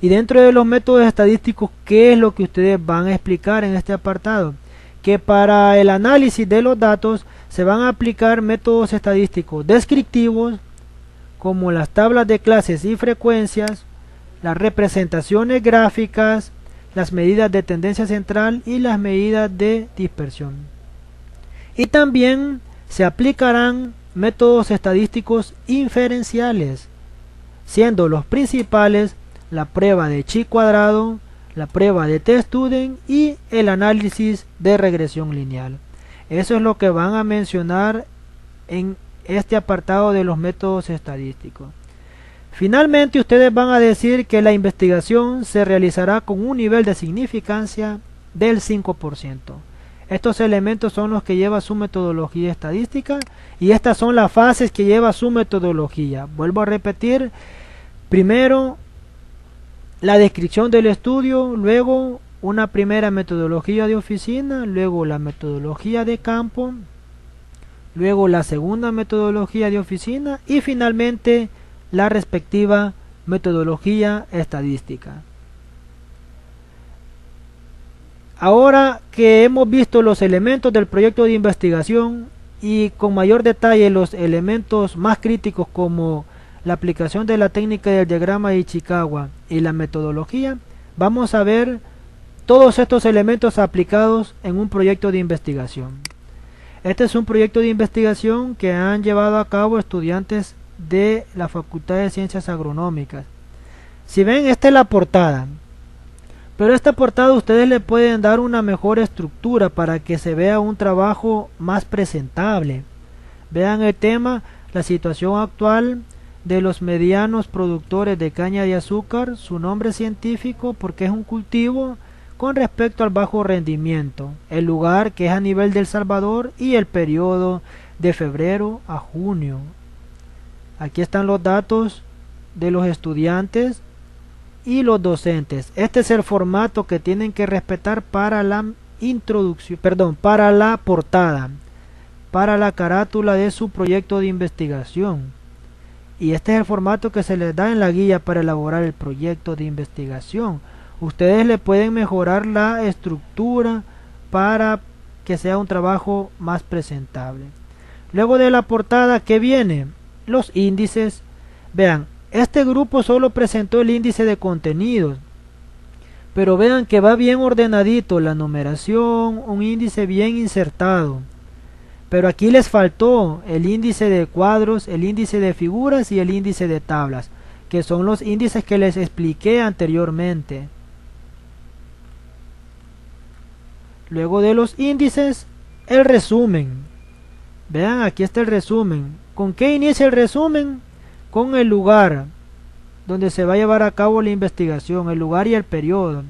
Y dentro de los métodos estadísticos, ¿qué es lo que ustedes van a explicar en este apartado? Que para el análisis de los datos se van a aplicar métodos estadísticos descriptivos, como las tablas de clases y frecuencias, las representaciones gráficas, las medidas de tendencia central y las medidas de dispersión. Y también se aplicarán métodos estadísticos inferenciales, siendo los principales la prueba de chi cuadrado, la prueba de t-student y el análisis de regresión lineal. Eso es lo que van a mencionar en este apartado de los métodos estadísticos. Finalmente, ustedes van a decir que la investigación se realizará con un nivel de significancia del 5%. Estos elementos son los que lleva su metodología estadística y estas son las fases que lleva su metodología. Vuelvo a repetir, primero la descripción del estudio, luego una primera metodología de oficina, luego la metodología de campo, luego la segunda metodología de oficina y finalmente la respectiva metodología estadística. Ahora que hemos visto los elementos del proyecto de investigación y con mayor detalle los elementos más críticos como la aplicación de la técnica del diagrama de Ichikawa y la metodología, vamos a ver todos estos elementos aplicados en un proyecto de investigación. Este es un proyecto de investigación que han llevado a cabo estudiantes de la Facultad de Ciencias Agronómicas. Si ven, esta es la portada. Pero a esta portada ustedes le pueden dar una mejor estructura para que se vea un trabajo más presentable. Vean el tema, la situación actual de los medianos productores de caña de azúcar, su nombre científico porque es un cultivo con respecto al bajo rendimiento, el lugar que es a nivel de El Salvador y el periodo de febrero a junio. Aquí están los datos de los estudiantes y los docentes. Este es el formato que tienen que respetar para la introducción, perdón, para la portada, para la carátula de su proyecto de investigación. Y este es el formato que se les da en la guía para elaborar el proyecto de investigación. Ustedes le pueden mejorar la estructura para que sea un trabajo más presentable. Luego de la portada, ¿qué viene? Los índices. Vean, este grupo solo presentó el índice de contenidos, pero vean que va bien ordenadito, la numeración, un índice bien insertado. Pero aquí les faltó el índice de cuadros, el índice de figuras y el índice de tablas, que son los índices que les expliqué anteriormente. Luego de los índices, el resumen. Vean, aquí está el resumen. ¿Con qué inicia el resumen? Con el lugar donde se va a llevar a cabo la investigación, el lugar y el periodo.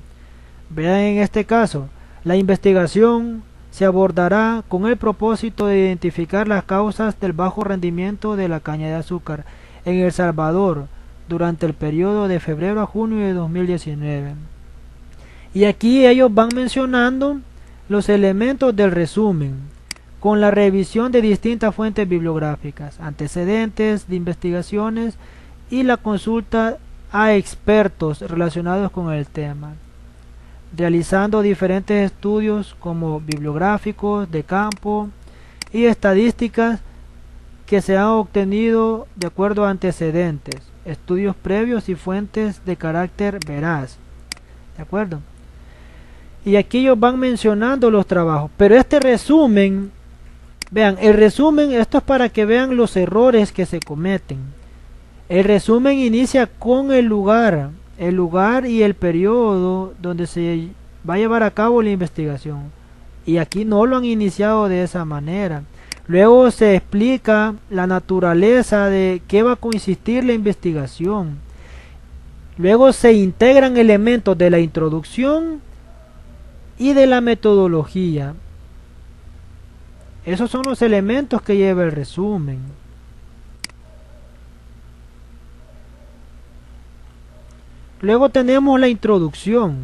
Vean en este caso, la investigación se abordará con el propósito de identificar las causas del bajo rendimiento de la caña de azúcar en El Salvador durante el periodo de febrero a junio de 2019. Y aquí ellos van mencionando los elementos del resumen, con la revisión de distintas fuentes bibliográficas, antecedentes de investigaciones y la consulta a expertos relacionados con el tema, realizando diferentes estudios como bibliográficos, de campo y estadísticas que se han obtenido de acuerdo a antecedentes, estudios previos y fuentes de carácter veraz. ¿De acuerdo? Y aquí ellos van mencionando los trabajos, pero este resumen, vean, el resumen, esto es para que vean los errores que se cometen. El resumen inicia con el lugar y el periodo donde se va a llevar a cabo la investigación. Y aquí no lo han iniciado de esa manera. Luego se explica la naturaleza de qué va a consistir la investigación. Luego se integran elementos de la introducción y de la metodología. Esos son los elementos que lleva el resumen. Luego tenemos la introducción.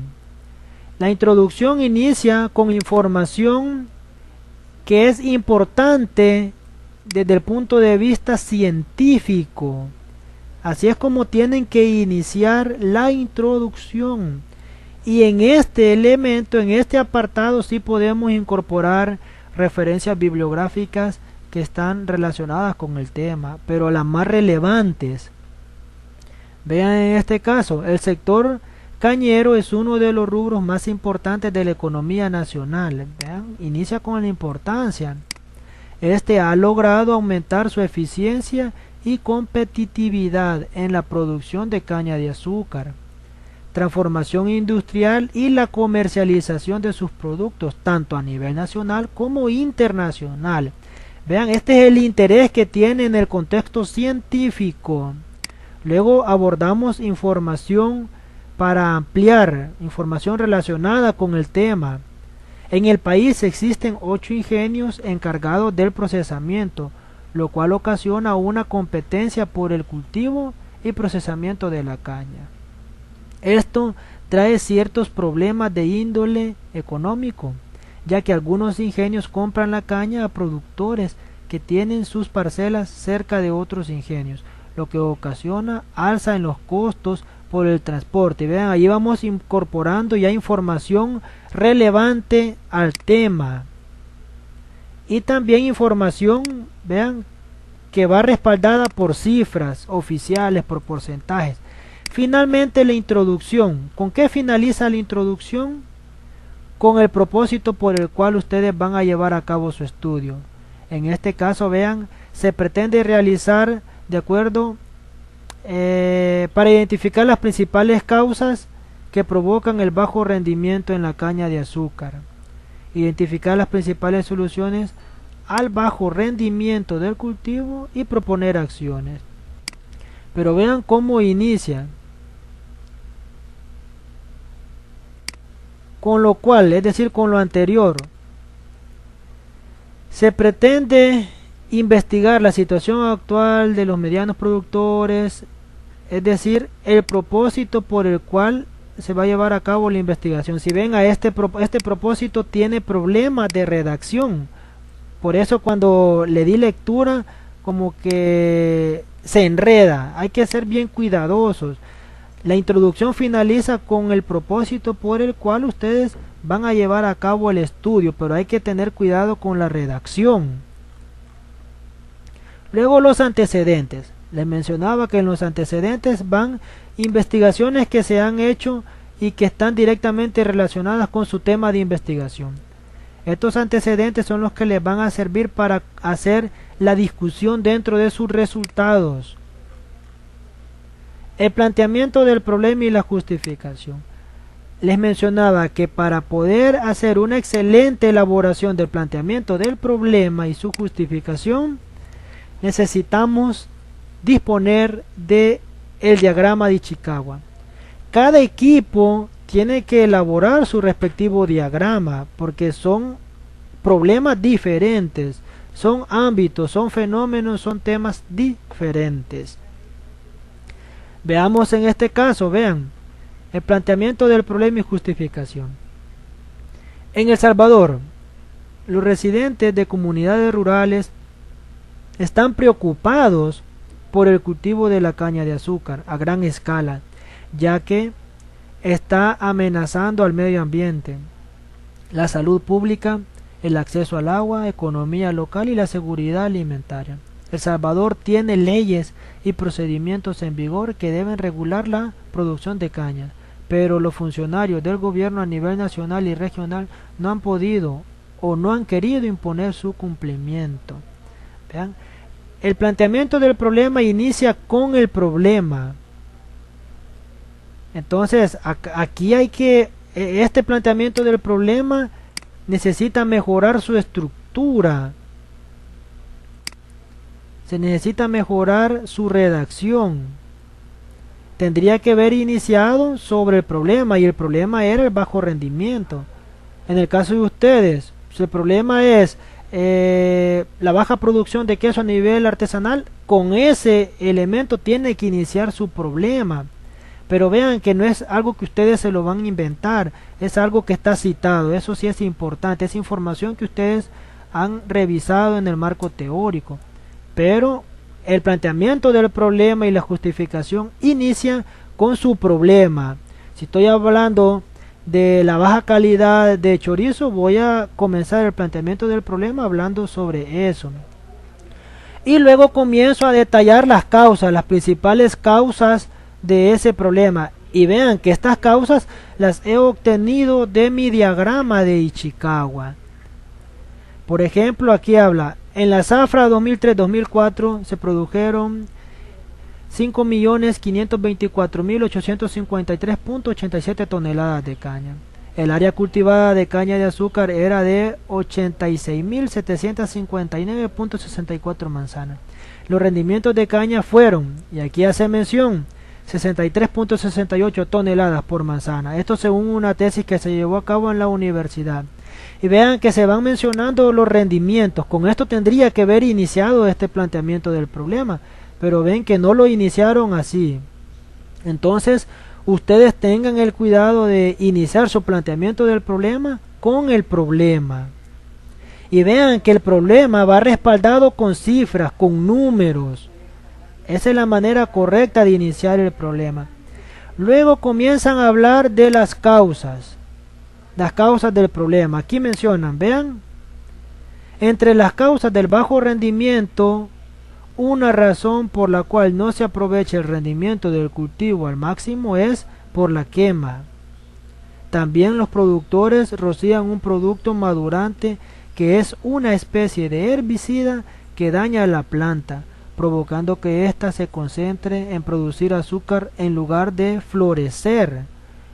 La introducción inicia con información que es importante desde el punto de vista científico. Así es como tienen que iniciar la introducción. Y en este elemento, en este apartado, sí podemos incorporar referencias bibliográficas que están relacionadas con el tema, pero las más relevantes. Vean en este caso, el sector cañero es uno de los rubros más importantes de la economía nacional. Vean, inicia con la importancia. Este ha logrado aumentar su eficiencia y competitividad en la producción de caña de azúcar, transformación industrial y la comercialización de sus productos, tanto a nivel nacional como internacional. Vean, este es el interés que tiene en el contexto científico. Luego abordamos información para ampliar, información relacionada con el tema. En el país existen 8 ingenios encargados del procesamiento, lo cual ocasiona una competencia por el cultivo y procesamiento de la caña. Esto trae ciertos problemas de índole económico, ya que algunos ingenios compran la caña a productores que tienen sus parcelas cerca de otros ingenios, lo que ocasiona alza en los costos por el transporte. Vean, ahí vamos incorporando ya información relevante al tema. Y también información, vean, que va respaldada por cifras oficiales, por porcentajes. Finalmente la introducción. ¿Con qué finaliza la introducción? Con el propósito por el cual ustedes van a llevar a cabo su estudio. En este caso, vean, se pretende realizar de acuerdo para identificar las principales causas que provocan el bajo rendimiento en la caña de azúcar, identificar las principales soluciones al bajo rendimiento del cultivo y proponer acciones. Pero vean cómo inicia, con lo cual, es decir, con lo anterior, se pretende investigar la situación actual de los medianos productores es decir, el propósito por el cual se va a llevar a cabo la investigación. Si ven, este propósito tiene problemas de redacción. Por eso cuando le di lectura, como que se enreda. Hay que ser bien cuidadosos. La introducción finaliza con el propósito por el cual ustedes van a llevar a cabo el estudio, pero hay que tener cuidado con la redacción. Luego los antecedentes. Les mencionaba que en los antecedentes van investigaciones que se han hecho y que están directamente relacionadas con su tema de investigación. Estos antecedentes son los que les van a servir para hacer la discusión dentro de sus resultados. El planteamiento del problema y la justificación. Les mencionaba que para poder hacer una excelente elaboración del planteamiento del problema y su justificación, necesitamos disponer de el diagrama de Ichikawa. Cada equipo tiene que elaborar su respectivo diagrama porque son problemas diferentes, son ámbitos, son fenómenos, son temas diferentes. Veamos en este caso, vean, el planteamiento del problema y justificación. En El Salvador, los residentes de comunidades rurales están preocupados por el cultivo de la caña de azúcar a gran escala, ya que está amenazando al medio ambiente, la salud pública, el acceso al agua, economía local y la seguridad alimentaria. El Salvador tiene leyes y procedimientos en vigor que deben regular la producción de caña, pero los funcionarios del gobierno a nivel nacional y regional no han podido o no han querido imponer su cumplimiento. Vean, el planteamiento del problema inicia con el problema. Entonces, aquí hay que, este planteamiento del problema necesita mejorar su estructura. Se necesita mejorar su redacción. Tendría que haber iniciado sobre el problema, y el problema era el bajo rendimiento. En el caso de ustedes, si el problema es la baja producción de queso a nivel artesanal, con ese elemento tiene que iniciar su problema. Pero vean que no es algo que ustedes se lo van a inventar, es algo que está citado. Eso sí es importante, es información que ustedes han revisado en el marco teórico. Pero el planteamiento del problema y la justificación inicia con su problema. Si estoy hablando de la baja calidad de chorizo, voy a comenzar el planteamiento del problema hablando sobre eso. Y luego comienzo a detallar las causas, las principales causas de ese problema. Y vean que estas causas las he obtenido de mi diagrama de Ichikawa. Por ejemplo, aquí habla, en la zafra 2003-2004 se produjeron 5.524.853.87 toneladas de caña. El área cultivada de caña de azúcar era de 86.759.64 manzanas. Los rendimientos de caña fueron, y aquí hace mención, 63.68 toneladas por manzana. Esto según una tesis que se llevó a cabo en la universidad. Y vean que se van mencionando los rendimientos. Con esto tendría que haber iniciado este planteamiento del problema, pero ven que no lo iniciaron así. Entonces, ustedes tengan el cuidado de iniciar su planteamiento del problema con el problema. Y vean que el problema va respaldado con cifras, con números. Esa es la manera correcta de iniciar el problema. Luego comienzan a hablar de las causas del problema. Aquí mencionan, vean, entre las causas del bajo rendimiento, una razón por la cual no se aprovecha el rendimiento del cultivo al máximo es por la quema. También los productores rocían un producto madurante que es una especie de herbicida que daña la planta, provocando que ésta se concentre en producir azúcar en lugar de florecer.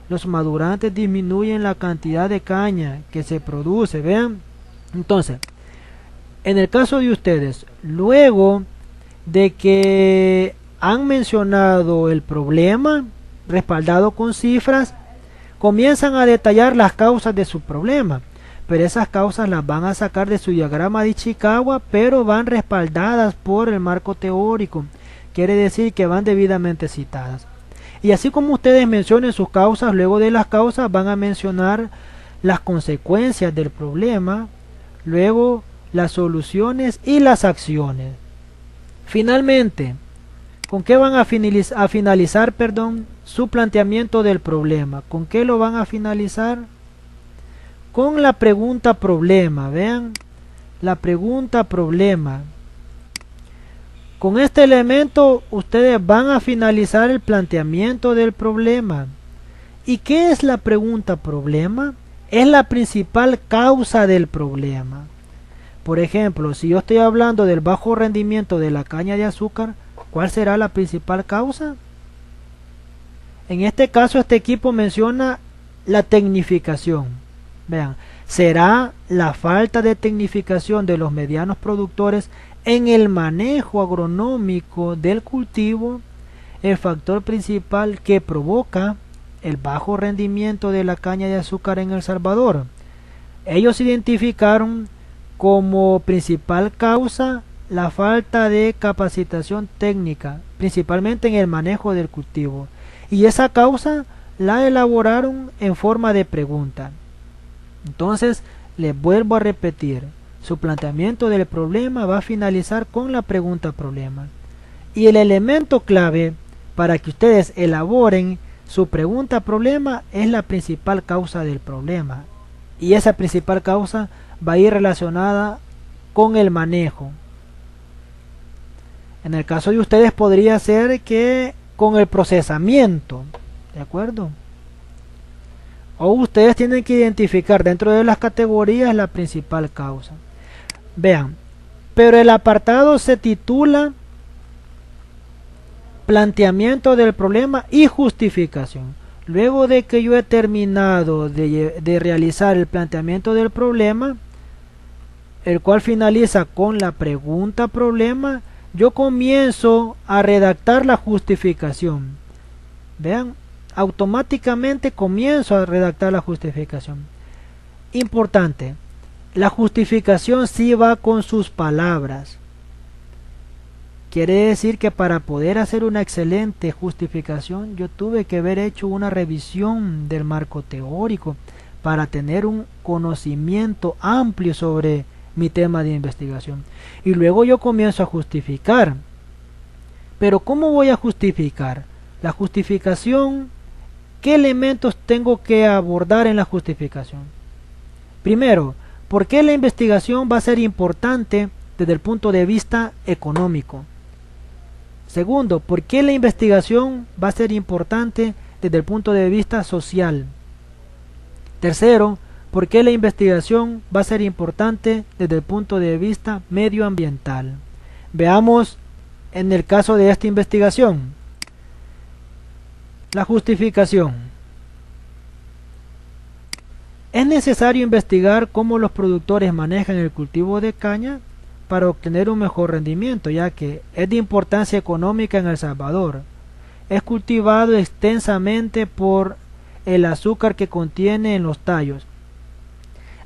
Los madurantes disminuyen la cantidad de caña que se produce, vean. Entonces, en el caso de ustedes, luego de que han mencionado el problema, respaldado con cifras, comienzan a detallar las causas de su problema. Pero esas causas las van a sacar de su diagrama de Ichikawa, pero van respaldadas por el marco teórico. quiere decir que van debidamente citadas. Y así como ustedes mencionen sus causas, luego de las causas van a mencionar las consecuencias del problema, luego las soluciones y las acciones. Finalmente, ¿con qué van a finalizar, su planteamiento del problema? ¿Con qué lo van a finalizar? Con la pregunta problema. Vean, la pregunta problema. Con este elemento ustedes van a finalizar el planteamiento del problema. ¿Y qué es la pregunta problema? Es la principal causa del problema. Por ejemplo, si yo estoy hablando del bajo rendimiento de la caña de azúcar, ¿cuál será la principal causa? En este caso, este equipo menciona la tecnificación. Vean, será la falta de tecnificación de los medianos productores en el manejo agronómico del cultivo el factor principal que provoca el bajo rendimiento de la caña de azúcar en El Salvador. Ellos identificaron como principal causa la falta de capacitación técnica, principalmente en el manejo del cultivo, y esa causa la elaboraron en forma de pregunta. Entonces, les vuelvo a repetir, su planteamiento del problema va a finalizar con la pregunta problema, y el elemento clave para que ustedes elaboren su pregunta problema es la principal causa del problema, y esa principal causa va a ir relacionada con el manejo. En el caso de ustedes podría ser que con el procesamiento, ¿de acuerdo? O ustedes tienen que identificar dentro de las categorías la principal causa. Vean, pero el apartado se titula planteamiento del problema y justificación. Luego de que yo he terminado de realizar el planteamiento del problema, el cual finaliza con la pregunta problema, yo comienzo a redactar la justificación. Vean, automáticamente comienzo a redactar la justificación. Importante, la justificación sí va con sus palabras. Quiere decir que para poder hacer una excelente justificación, yo tuve que haber hecho una revisión del marco teórico para tener un conocimiento amplio sobre mi tema de investigación. Y luego yo comienzo a justificar. Pero ¿cómo voy a justificar? La justificación, ¿qué elementos tengo que abordar en la justificación? Primero, ¿por qué la investigación va a ser importante desde el punto de vista económico? Segundo, ¿por qué la investigación va a ser importante desde el punto de vista social? Tercero, ¿por qué la investigación va a ser importante desde el punto de vista medioambiental? Veamos en el caso de esta investigación. La justificación. Es necesario investigar cómo los productores manejan el cultivo de caña para obtener un mejor rendimiento, ya que es de importancia económica en El Salvador. Es cultivado extensamente por el azúcar que contiene en los tallos.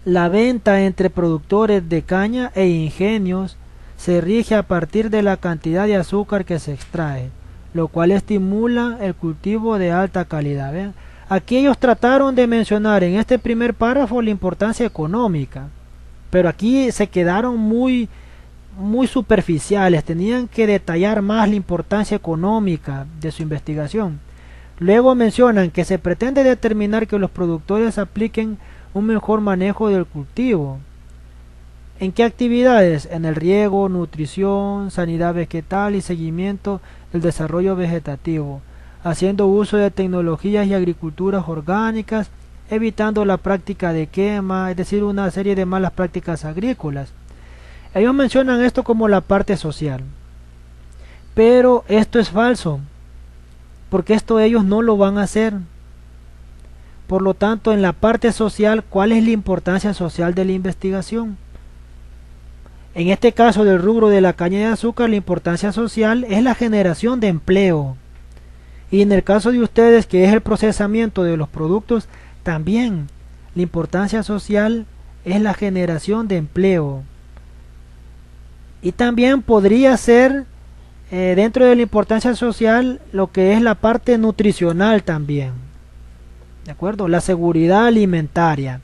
La venta entre productores de caña e ingenios se rige a partir de la cantidad de azúcar que se extrae, lo cual estimula el cultivo de alta calidad. ¿Vean? Aquí ellos trataron de mencionar en este primer párrafo la importancia económica, pero aquí se quedaron muy superficiales, tenían que detallar más la importancia económica de su investigación. Luego mencionan que se pretende determinar que los productores apliquen un mejor manejo del cultivo. ¿En qué actividades? En el riego, nutrición, sanidad vegetal y seguimiento del desarrollo vegetativo, haciendo uso de tecnologías y agriculturas orgánicas, evitando la práctica de quema, es decir, una serie de malas prácticas agrícolas. Ellos mencionan esto como la parte social, pero esto es falso, porque esto ellos no lo van a hacer. Por lo tanto, en la parte social, ¿cuál es la importancia social de la investigación? En este caso del rubro de la caña de azúcar, la importancia social es la generación de empleo. Y en el caso de ustedes, que es el procesamiento de los productos, también la importancia social es la generación de empleo. Y también podría ser dentro de la importancia social, lo que es la parte nutricional también, ¿de acuerdo? La seguridad alimentaria,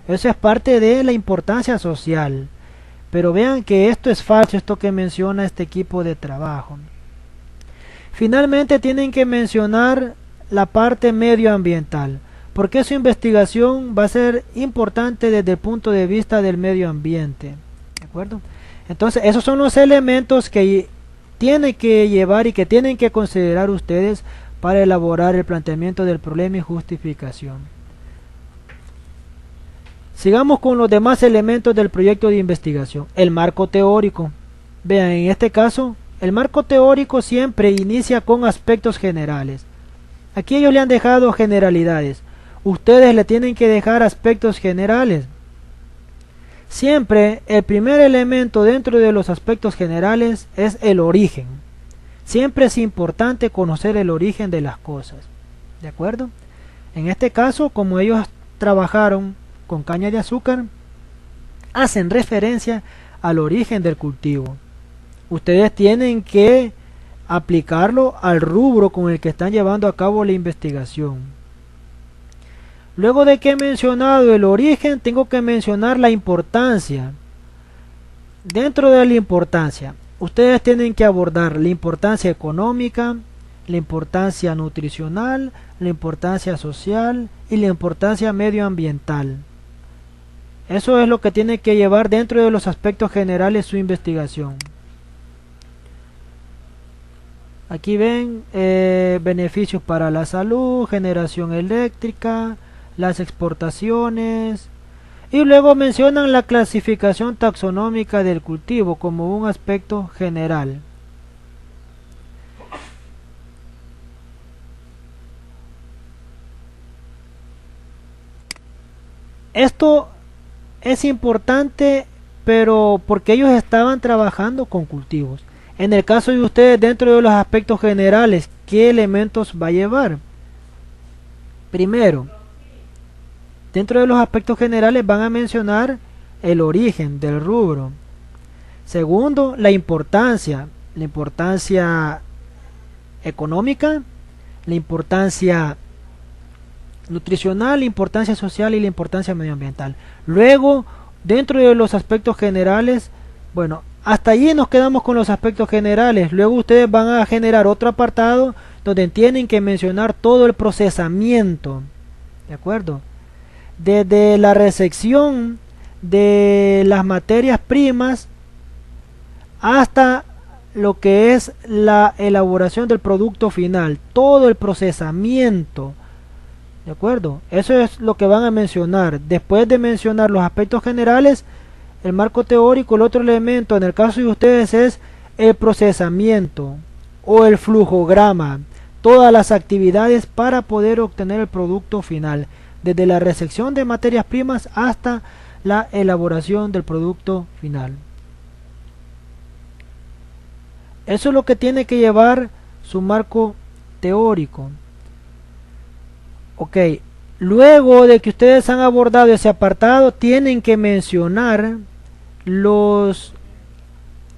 eso es parte de la importancia social. Pero vean que esto es falso, esto que menciona este equipo de trabajo. Finalmente tienen que mencionar la parte medioambiental, porque su investigación va a ser importante desde el punto de vista del medio ambiente, ¿de acuerdo? Entonces esos son los elementos que tienen que llevar y que tienen que considerar ustedes para elaborar el planteamiento del problema y justificación. Sigamos con los demás elementos del proyecto de investigación. El marco teórico. Vean, en este caso, el marco teórico siempre inicia con aspectos generales. Aquí ellos le han dejado generalidades. Ustedes le tienen que dejar aspectos generales. Siempre el primer elemento dentro de los aspectos generales es el origen. Siempre es importante conocer el origen de las cosas. ¿De acuerdo? En este caso, como ellos trabajaron con caña de azúcar, hacen referencia al origen del cultivo. Ustedes tienen que aplicarlo al rubro con el que están llevando a cabo la investigación. Luego de que he mencionado el origen, tengo que mencionar la importancia. Dentro de la importancia, ustedes tienen que abordar la importancia económica, la importancia nutricional, la importancia social y la importancia medioambiental. Eso es lo que tiene que llevar dentro de los aspectos generales su investigación. Aquí ven beneficios para la salud, generación eléctrica, las exportaciones, y luego mencionan la clasificación taxonómica del cultivo como un aspecto general. Esto es importante, pero porque ellos estaban trabajando con cultivos. En el caso de ustedes, dentro de los aspectos generales, ¿qué elementos va a llevar? Primero, dentro de los aspectos generales van a mencionar el origen del rubro. Segundo, la importancia económica, la importancia nutricional, la importancia social y la importancia medioambiental. Luego, dentro de los aspectos generales, bueno, hasta allí nos quedamos con los aspectos generales. Luego ustedes van a generar otro apartado donde tienen que mencionar todo el procesamiento, ¿de acuerdo? Desde la recepción de las materias primas hasta lo que es la elaboración del producto final, todo el procesamiento, ¿de acuerdo? Eso es lo que van a mencionar. Después de mencionar los aspectos generales, el marco teórico, el otro elemento en el caso de ustedes es el procesamiento o el flujograma, todas las actividades para poder obtener el producto final, desde la recepción de materias primas hasta la elaboración del producto final. Eso es lo que tiene que llevar su marco teórico. Ok, luego de que ustedes han abordado ese apartado, tienen que mencionar los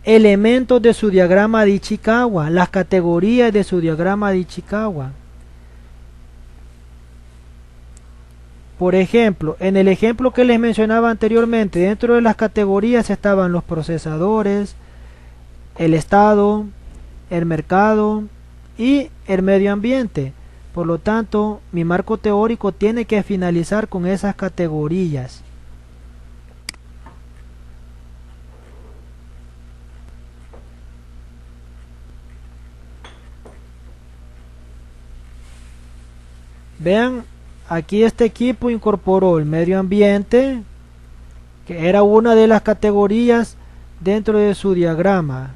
elementos de su diagrama de Ichikawa, las categorías de su diagrama de Ichikawa. Por ejemplo, en el ejemplo que les mencionaba anteriormente, dentro de las categorías estaban los procesadores, el Estado, el mercado y el medio ambiente. Por lo tanto, mi marco teórico tiene que finalizar con esas categorías. Vean, aquí este equipo incorporó el medio ambiente, que era una de las categorías dentro de su diagrama.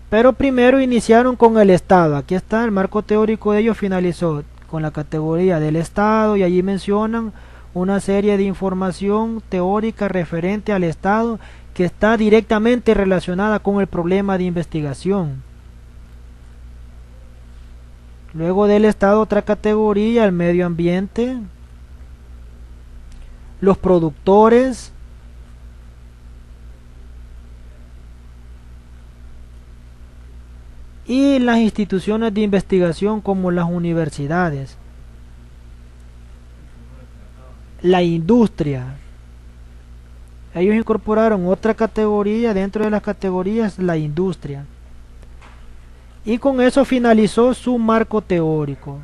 Pero primero iniciaron con el Estado. Aquí está, el marco teórico de ellos finalizó con la categoría del Estado y allí mencionan una serie de información teórica referente al Estado que está directamente relacionada con el problema de investigación. Luego del Estado, otra categoría, el medio ambiente, los productores, y las instituciones de investigación como las universidades, la industria. Ellos incorporaron otra categoría dentro de las categorías, la industria. Y con eso finalizó su marco teórico.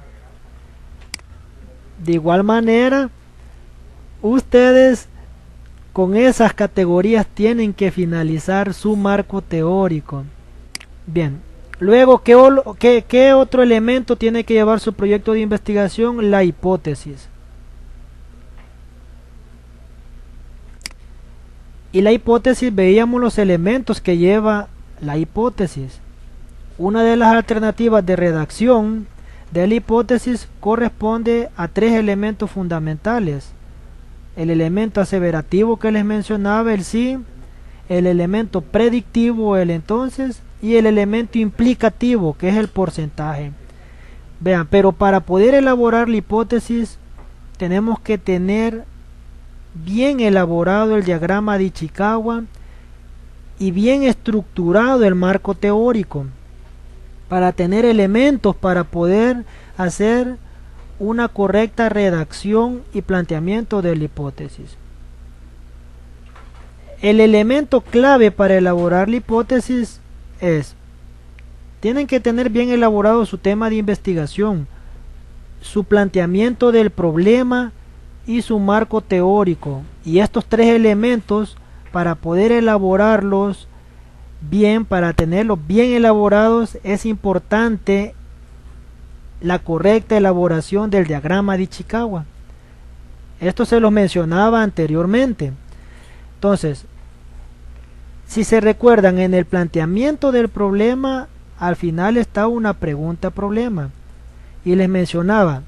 De igual manera, ustedes con esas categorías tienen que finalizar su marco teórico. Bien, luego, ¿qué otro elemento tiene que llevar su proyecto de investigación? La hipótesis. Y la hipótesis, veíamos los elementos que lleva la hipótesis. Una de las alternativas de redacción de la hipótesis corresponde a tres elementos fundamentales: el elemento aseverativo que les mencionaba, el sí; el elemento predictivo, el entonces; y el elemento implicativo, que es el porcentaje. Vean, pero para poder elaborar la hipótesis tenemos que tener bien elaborado el diagrama de Ichikawa y bien estructurado el marco teórico, para tener elementos para poder hacer una correcta redacción y planteamiento de la hipótesis. El elemento clave para elaborar la hipótesis tienen que tener bien elaborado su tema de investigación, su planteamiento del problema y su marco teórico. Y estos tres elementos, para poder elaborarlos bien, para tenerlos bien elaborados, es importante la correcta elaboración del diagrama de Ichikawa. Esto se lo mencionaba anteriormente. Entonces, si se recuerdan, en el planteamiento del problema al final está una pregunta problema, y les mencionaba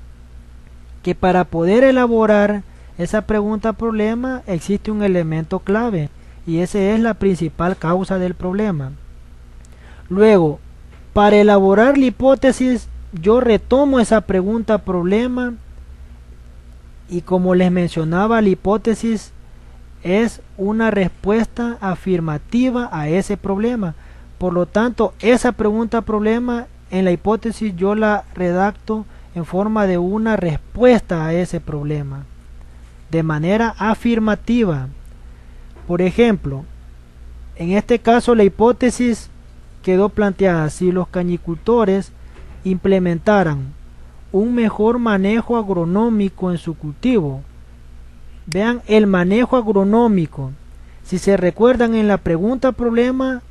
que para poder elaborar esa pregunta problema existe un elemento clave, y ese es la principal causa del problema. Luego, para elaborar la hipótesis, yo retomo esa pregunta problema, y como les mencionaba, la hipótesis es una respuesta afirmativa a ese problema. Por lo tanto, esa pregunta problema en la hipótesis yo la redacto en forma de una respuesta a ese problema, de manera afirmativa. Por ejemplo, en este caso la hipótesis quedó planteada: si los cañicultores implementaran un mejor manejo agronómico en su cultivo. Vean, el manejo agronómico, si se recuerdan, en la pregunta problema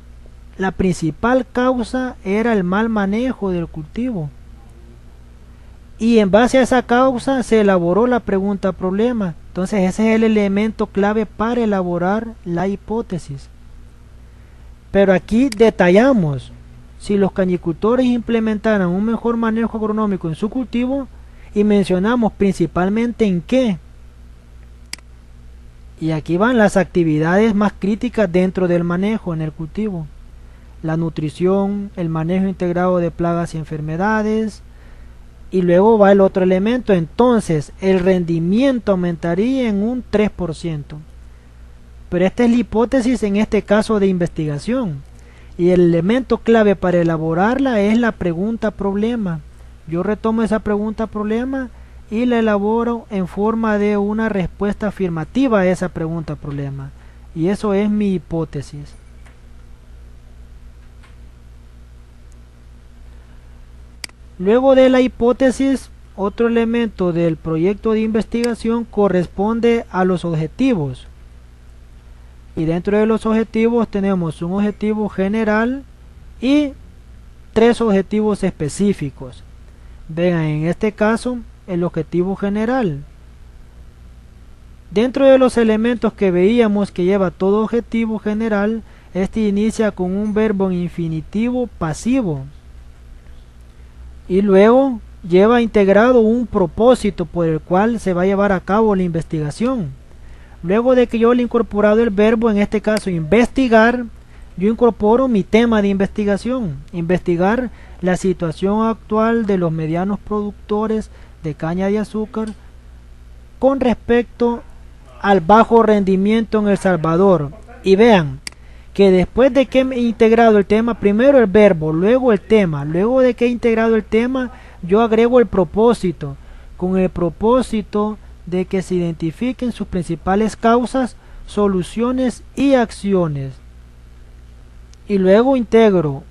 la principal causa era el mal manejo del cultivo, y en base a esa causa se elaboró la pregunta problema. Entonces ese es el elemento clave para elaborar la hipótesis. Pero aquí detallamos: si los cañicultores implementaran un mejor manejo agronómico en su cultivo, y mencionamos principalmente en qué. Y aquí van las actividades más críticas dentro del manejo en el cultivo: la nutrición, el manejo integrado de plagas y enfermedades. Y luego va el otro elemento: entonces el rendimiento aumentaría en un 3%. Pero esta es la hipótesis en este caso de investigación, y el elemento clave para elaborarla es la pregunta problema. Yo retomo esa pregunta problema y la elaboro en forma de una respuesta afirmativa a esa pregunta problema, y eso es mi hipótesis. Luego de la hipótesis, otro elemento del proyecto de investigación corresponde a los objetivos, y dentro de los objetivos tenemos un objetivo general y tres objetivos específicos. Vean, en este caso el objetivo general, dentro de los elementos que veíamos que lleva todo objetivo general, este inicia con un verbo en infinitivo pasivo, y luego lleva integrado un propósito por el cual se va a llevar a cabo la investigación. Luego de que yo le he incorporado el verbo, en este caso investigar, yo incorporo mi tema de investigación: investigar la situación actual de los medianos productores de caña de azúcar con respecto al bajo rendimiento en El Salvador. Y vean que después de que he integrado el tema, primero el verbo, luego el tema, luego de que he integrado el tema, yo agrego el propósito, con el propósito de que se identifiquen sus principales causas, soluciones y acciones. Y luego integro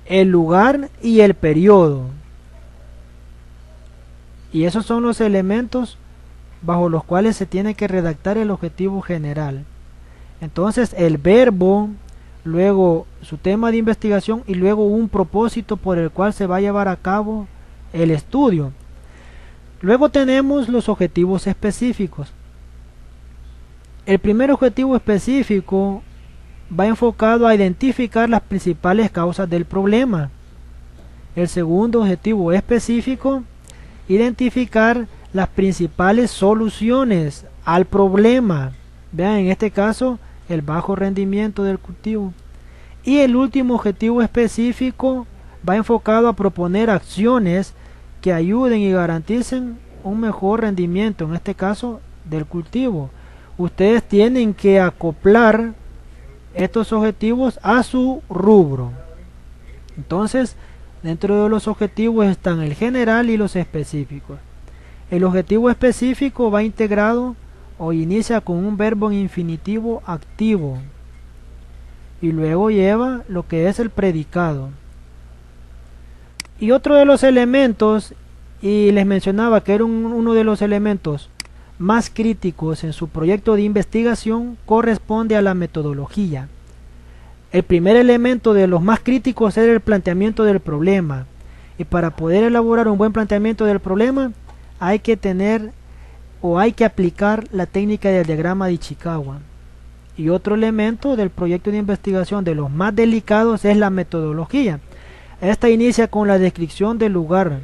el lugar y el periodo. Y esos son los elementos bajo los cuales se tiene que redactar el objetivo general. Entonces el verbo, luego su tema de investigación y luego un propósito por el cual se va a llevar a cabo el estudio. Luego tenemos los objetivos específicos. El primer objetivo específico va enfocado a identificar las principales causas del problema. El segundo objetivo específico, identificar las principales soluciones al problema. Vean, en este caso, el bajo rendimiento del cultivo. Y el último objetivo específico va enfocado a proponer acciones que ayuden y garanticen un mejor rendimiento, en este caso, del cultivo. Ustedes tienen que acoplar estos objetivos a su rubro. Entonces, dentro de los objetivos están el general y los específicos. El objetivo específico va integrado o inicia con un verbo en infinitivo activo y luego lleva lo que es el predicado. Y otro de los elementos, y les mencionaba que era uno de los elementos más críticos en su proyecto de investigación, corresponde a la metodología. El primer elemento de los más críticos era el planteamiento del problema, y para poder elaborar un buen planteamiento del problema hay que tener o hay que aplicar la técnica del diagrama de Ichikawa. Y otro elemento del proyecto de investigación de los más delicados es la metodología. Esta inicia con la descripción del lugar,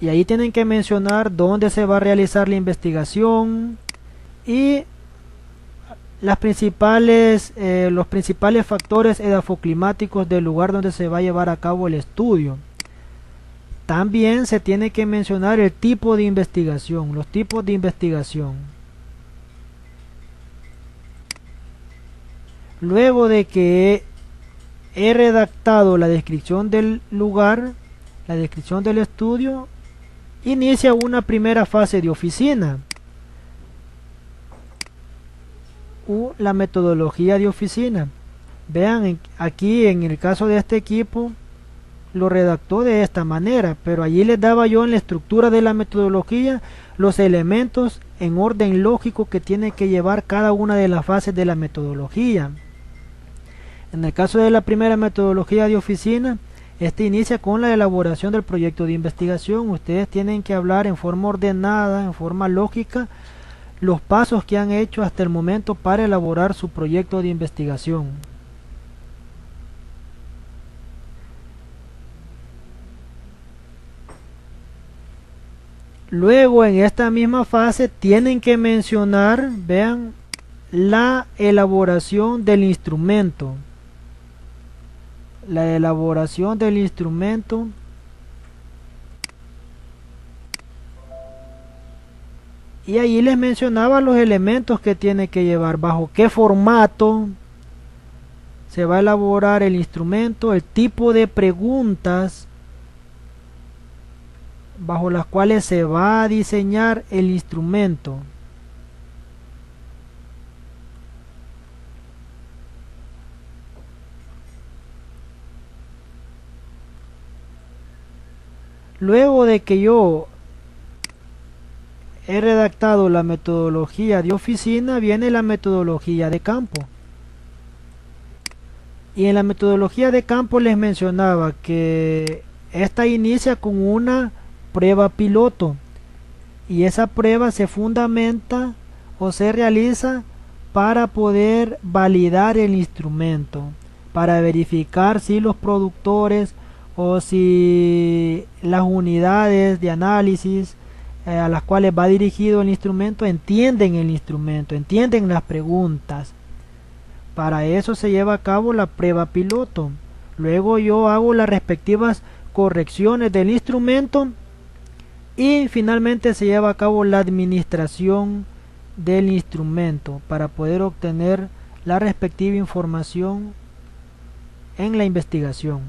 y ahí tienen que mencionar dónde se va a realizar la investigación y los principales factores edafoclimáticos del lugar donde se va a llevar a cabo el estudio. También se tiene que mencionar el tipo de investigación, los tipos de investigación. Luego de que he redactado la descripción del lugar, la descripción del estudio, inicia una primera fase de oficina, la metodología de oficina. Vean, aquí en el caso de este equipo lo redactó de esta manera, pero allí les daba yo en la estructura de la metodología los elementos en orden lógico que tiene que llevar cada una de las fases de la metodología. En el caso de la primera metodología de oficina, este inicia con la elaboración del proyecto de investigación. Ustedes tienen que hablar en forma ordenada, en forma lógica, los pasos que han hecho hasta el momento para elaborar su proyecto de investigación. Luego, en esta misma fase, tienen que mencionar, vean, la elaboración del instrumento. La elaboración del instrumento y ahí les mencionaba los elementos que tiene que llevar, bajo qué formato se va a elaborar el instrumento, el tipo de preguntas bajo las cuales se va a diseñar el instrumento. Luego de que yo he redactado la metodología de oficina, viene la metodología de campo. Y en la metodología de campo les mencionaba que esta inicia con una prueba piloto. Y esa prueba se fundamenta o se realiza para poder validar el instrumento, para verificar si los productores o si las unidades de análisis a las cuales va dirigido el instrumento entienden el instrumento, entienden las preguntas. Para eso se lleva a cabo la prueba piloto. Luego yo hago las respectivas correcciones del instrumento y finalmente se lleva a cabo la administración del instrumento para poder obtener la respectiva información en la investigación.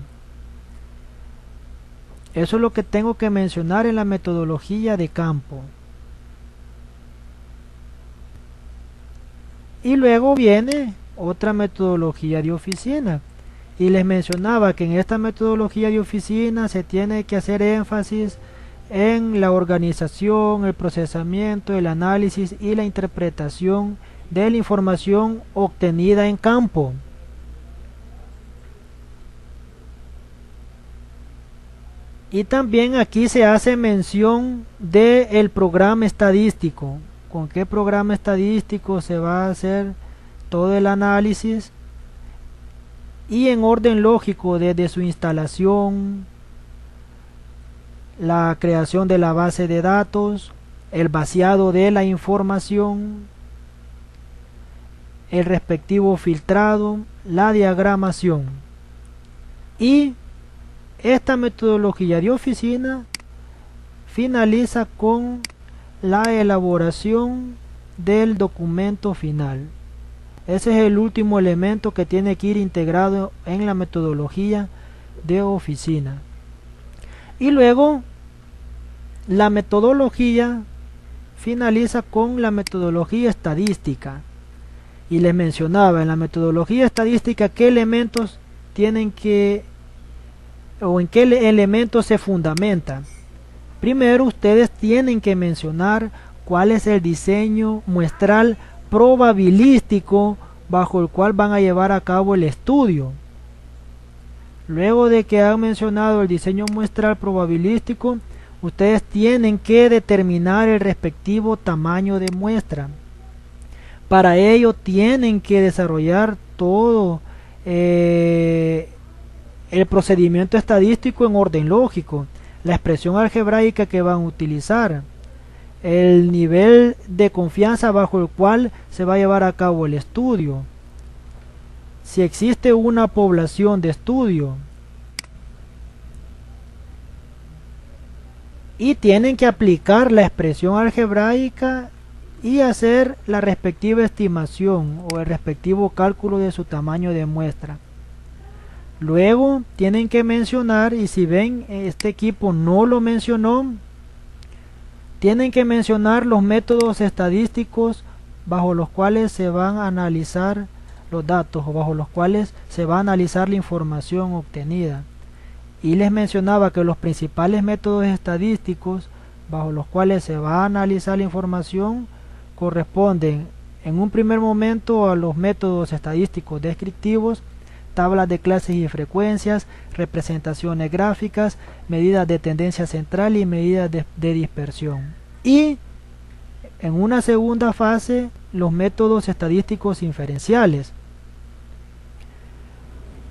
Eso es lo que tengo que mencionar en la metodología de campo. Y luego viene otra metodología de oficina. Y les mencionaba que en esta metodología de oficina se tiene que hacer énfasis en la organización, el procesamiento, el análisis y la interpretación de la información obtenida en campo. Y también aquí se hace mención del programa estadístico. ¿Con qué programa estadístico se va a hacer todo el análisis? Y en orden lógico, desde su instalación, la creación de la base de datos, el vaciado de la información, el respectivo filtrado, la diagramación. Y esta metodología de oficina finaliza con la elaboración del documento final. Ese es el último elemento que tiene que ir integrado en la metodología de oficina. Y luego la metodología finaliza con la metodología estadística. Y les mencionaba en la metodología estadística qué elementos tienen que, o en qué elementos se fundamenta. Primero ustedes tienen que mencionar cuál es el diseño muestral probabilístico bajo el cual van a llevar a cabo el estudio. Luego de que han mencionado el diseño muestral probabilístico, ustedes tienen que determinar el respectivo tamaño de muestra. Para ello tienen que desarrollar todo el procedimiento estadístico en orden lógico, la expresión algebraica que van a utilizar, el nivel de confianza bajo el cual se va a llevar a cabo el estudio, si existe una población de estudio, y tienen que aplicar la expresión algebraica y hacer la respectiva estimación o el respectivo cálculo de su tamaño de muestra. Luego tienen que mencionar, y si ven este equipo no lo mencionó, tienen que mencionar los métodos estadísticos bajo los cuales se van a analizar los datos o bajo los cuales se va a analizar la información obtenida. Y les mencionaba que los principales métodos estadísticos bajo los cuales se va a analizar la información corresponden en un primer momento a los métodos estadísticos descriptivos, tablas de clases y frecuencias, representaciones gráficas, medidas de tendencia central y medidas de dispersión. Y en una segunda fase, los métodos estadísticos inferenciales,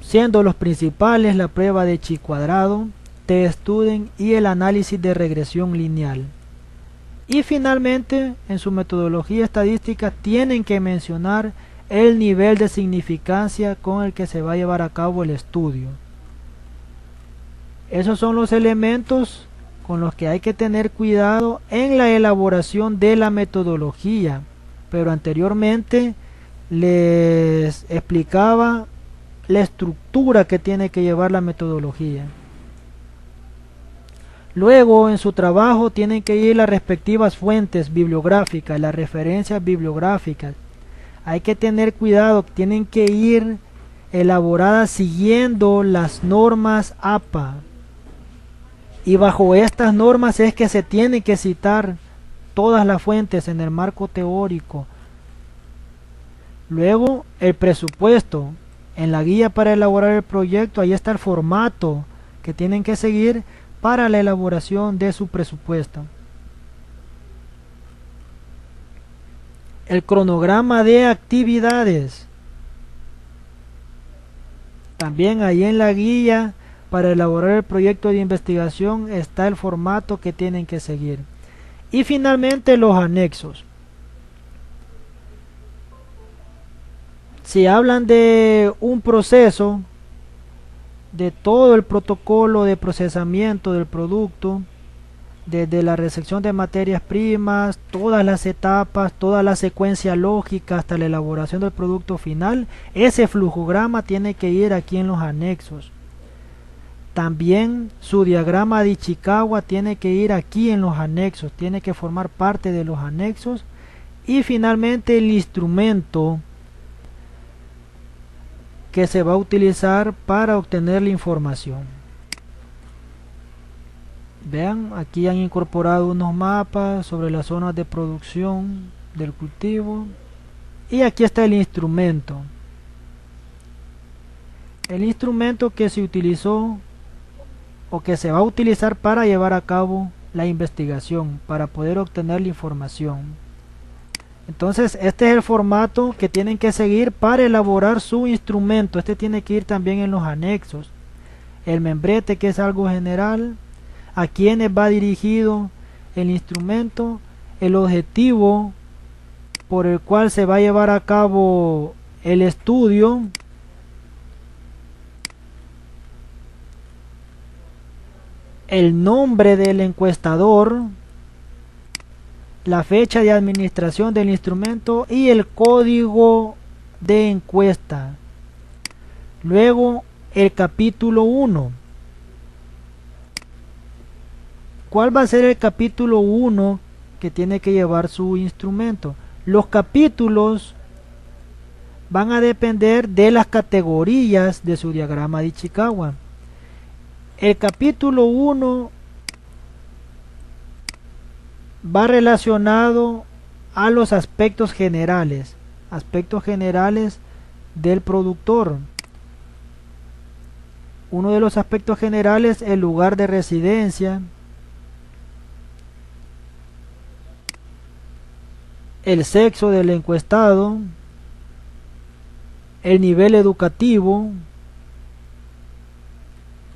siendo los principales la prueba de chi cuadrado, t-student y el análisis de regresión lineal. Y finalmente, en su metodología estadística tienen que mencionar el nivel de significancia con el que se va a llevar a cabo el estudio. Esos son los elementos con los que hay que tener cuidado en la elaboración de la metodología, pero anteriormente les explicaba la estructura que tiene que llevar la metodología. Luego, en su trabajo tienen que ir las respectivas fuentes bibliográficas, las referencias bibliográficas. Hay que tener cuidado, tienen que ir elaboradas siguiendo las normas APA. Y bajo estas normas es que se tienen que citar todas las fuentes en el marco teórico. Luego, el presupuesto. En la guía para elaborar el proyecto, ahí está el formato que tienen que seguir para la elaboración de su presupuesto. El cronograma de actividades. También ahí en la guía para elaborar el proyecto de investigación está el formato que tienen que seguir. Y finalmente los anexos. Si hablan de un proceso, de todo el protocolo de procesamiento del producto, desde la recepción de materias primas, todas las etapas, toda la secuencia lógica hasta la elaboración del producto final. Ese flujograma tiene que ir aquí en los anexos. También su diagrama de Ichikawa tiene que ir aquí en los anexos, tiene que formar parte de los anexos. Y finalmente el instrumento que se va a utilizar para obtener la información. Vean, aquí han incorporado unos mapas sobre las zonas de producción del cultivo. Y aquí está el instrumento. El instrumento que se utilizó o que se va a utilizar para llevar a cabo la investigación, para poder obtener la información. Entonces este es el formato que tienen que seguir para elaborar su instrumento. Este tiene que ir también en los anexos. El membrete, que es algo general, a quienes va dirigido el instrumento, el objetivo por el cual se va a llevar a cabo el estudio, el nombre del encuestador, la fecha de administración del instrumento y el código de encuesta. Luego el capítulo 1. ¿Cuál va a ser el capítulo 1 que tiene que llevar su instrumento? Los capítulos van a depender de las categorías de su diagrama de Ichikawa. El capítulo 1 va relacionado a los aspectos generales del productor. Uno de los aspectos generales, el lugar de residencia, el sexo del encuestado, el nivel educativo,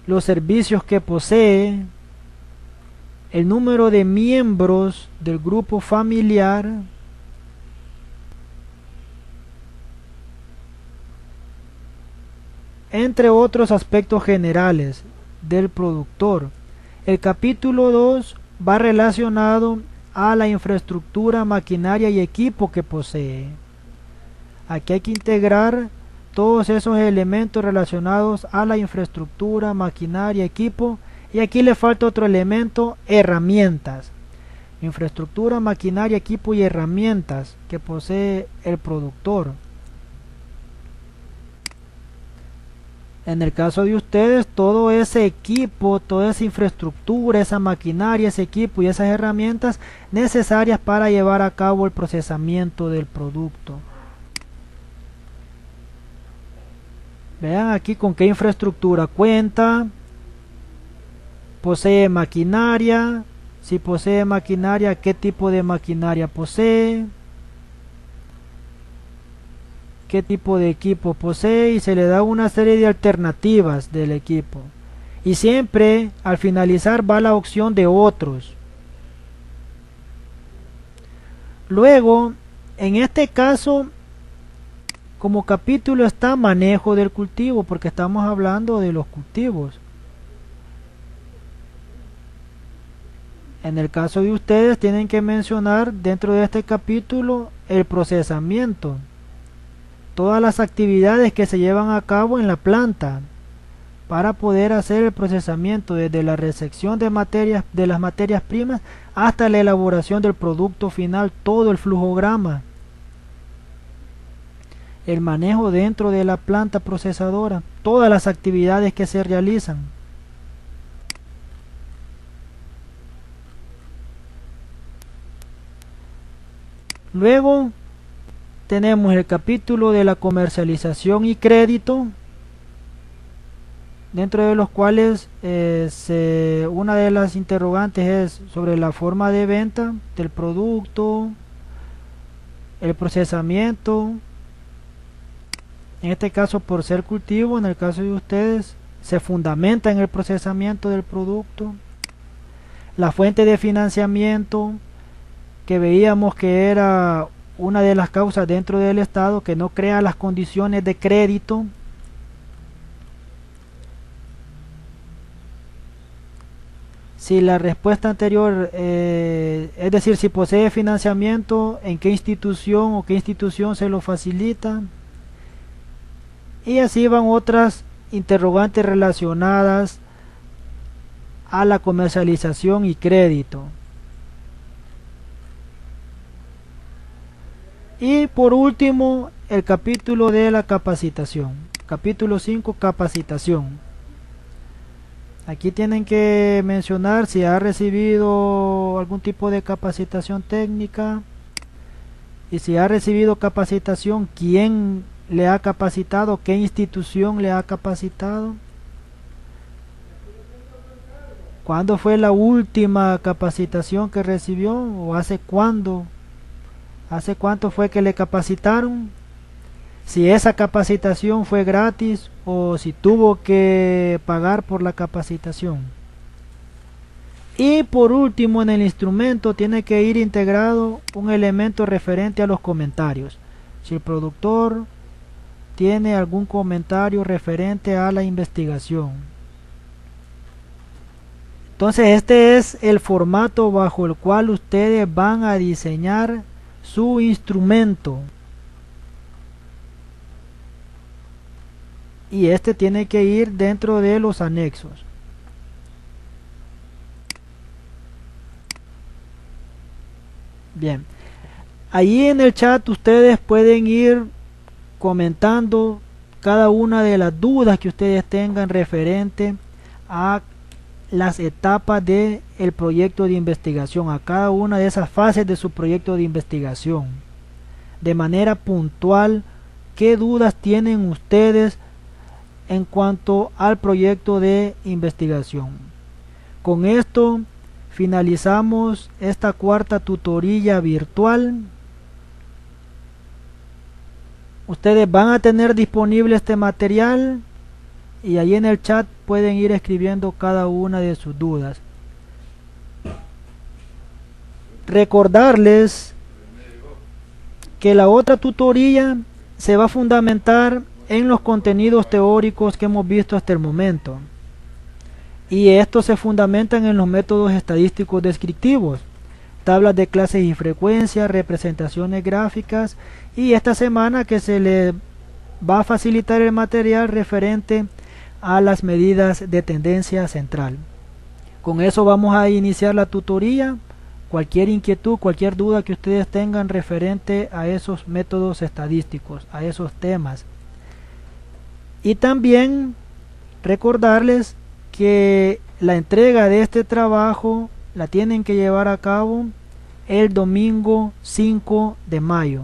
los servicios que posee, el número de miembros del grupo familiar, entre otros aspectos generales del productor. El capítulo 2 va relacionado a la infraestructura, maquinaria y equipo que posee. Aquí hay que integrar todos esos elementos relacionados a la infraestructura, maquinaria, equipo. Y aquí le falta otro elemento, herramientas. Infraestructura, maquinaria, equipo y herramientas que posee el productor. En el caso de ustedes, todo ese equipo, toda esa infraestructura, esa maquinaria, ese equipo y esas herramientas necesarias para llevar a cabo el procesamiento del producto. Vean aquí con qué infraestructura cuenta. Posee maquinaria. Si posee maquinaria, ¿qué tipo de maquinaria posee? ¿Qué tipo de equipo posee? Y se le da una serie de alternativas del equipo. Y siempre al finalizar va la opción de otros. Luego, en este caso, como capítulo está manejo del cultivo, porque estamos hablando de los cultivos. En el caso de ustedes tienen que mencionar dentro de este capítulo el procesamiento, todas las actividades que se llevan a cabo en la planta para poder hacer el procesamiento desde la recepción de las materias primas hasta la elaboración del producto final, todo el flujograma, el manejo dentro de la planta procesadora, todas las actividades que se realizan. Luego tenemos el capítulo de la comercialización y crédito, dentro de los cuales una de las interrogantes es sobre la forma de venta del producto, el procesamiento, en este caso por ser cultivo, en el caso de ustedes se fundamenta en el procesamiento del producto, la fuente de financiamiento, que veíamos que era una de las causas dentro del Estado que no crea las condiciones de crédito. Si la respuesta anterior, es decir, si posee financiamiento, en qué institución o qué institución se lo facilita. Y así van otras interrogantes relacionadas a la comercialización y crédito. Y por último, el capítulo de la capacitación. Capítulo 5, capacitación. Aquí tienen que mencionar si ha recibido algún tipo de capacitación técnica. Y si ha recibido capacitación, ¿quién le ha capacitado? ¿Qué institución le ha capacitado? ¿Cuándo fue la última capacitación que recibió? ¿O hace cuándo? ¿Hace cuánto fue que le capacitaron? Si esa capacitación fue gratis o si tuvo que pagar por la capacitación. Y por último, en el instrumento tiene que ir integrado un elemento referente a los comentarios. Si el productor tiene algún comentario referente a la investigación. Entonces este es el formato bajo el cual ustedes van a diseñar su instrumento. Y este tiene que ir dentro de los anexos. Bien, ahí en el chat ustedes pueden ir comentando cada una de las dudas que ustedes tengan referente a las etapas del proyecto de investigación, a cada una de esas fases de su proyecto de investigación. De manera puntual, ¿qué dudas tienen ustedes en cuanto al proyecto de investigación? Con esto finalizamos esta cuarta tutoría virtual. Ustedes van a tener disponible este material y ahí en el chat pueden ir escribiendo cada una de sus dudas. Recordarles que la otra tutoría se va a fundamentar en los contenidos teóricos que hemos visto hasta el momento. Y estos se fundamentan en los métodos estadísticos descriptivos, tablas de clases y frecuencias, representaciones gráficas, y esta semana que se le va a facilitar el material referente a las medidas de tendencia central. Con eso vamos a iniciar la tutoría. Cualquier inquietud, cualquier duda que ustedes tengan referente a esos métodos estadísticos, a esos temas. Y también recordarles que la entrega de este trabajo la tienen que llevar a cabo el domingo 5 de mayo.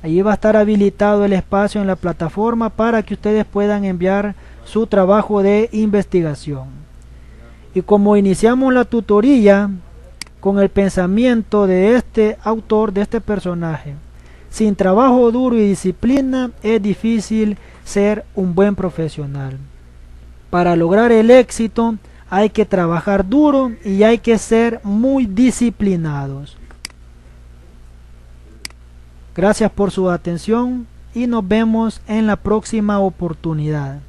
Allí va a estar habilitado el espacio en la plataforma para que ustedes puedan enviar su trabajo de investigación. Y como iniciamos la tutoría con el pensamiento de este autor, de este personaje, sin trabajo duro y disciplina es difícil ser un buen profesional. Para lograr el éxito hay que trabajar duro y hay que ser muy disciplinados. Gracias por su atención y nos vemos en la próxima oportunidad.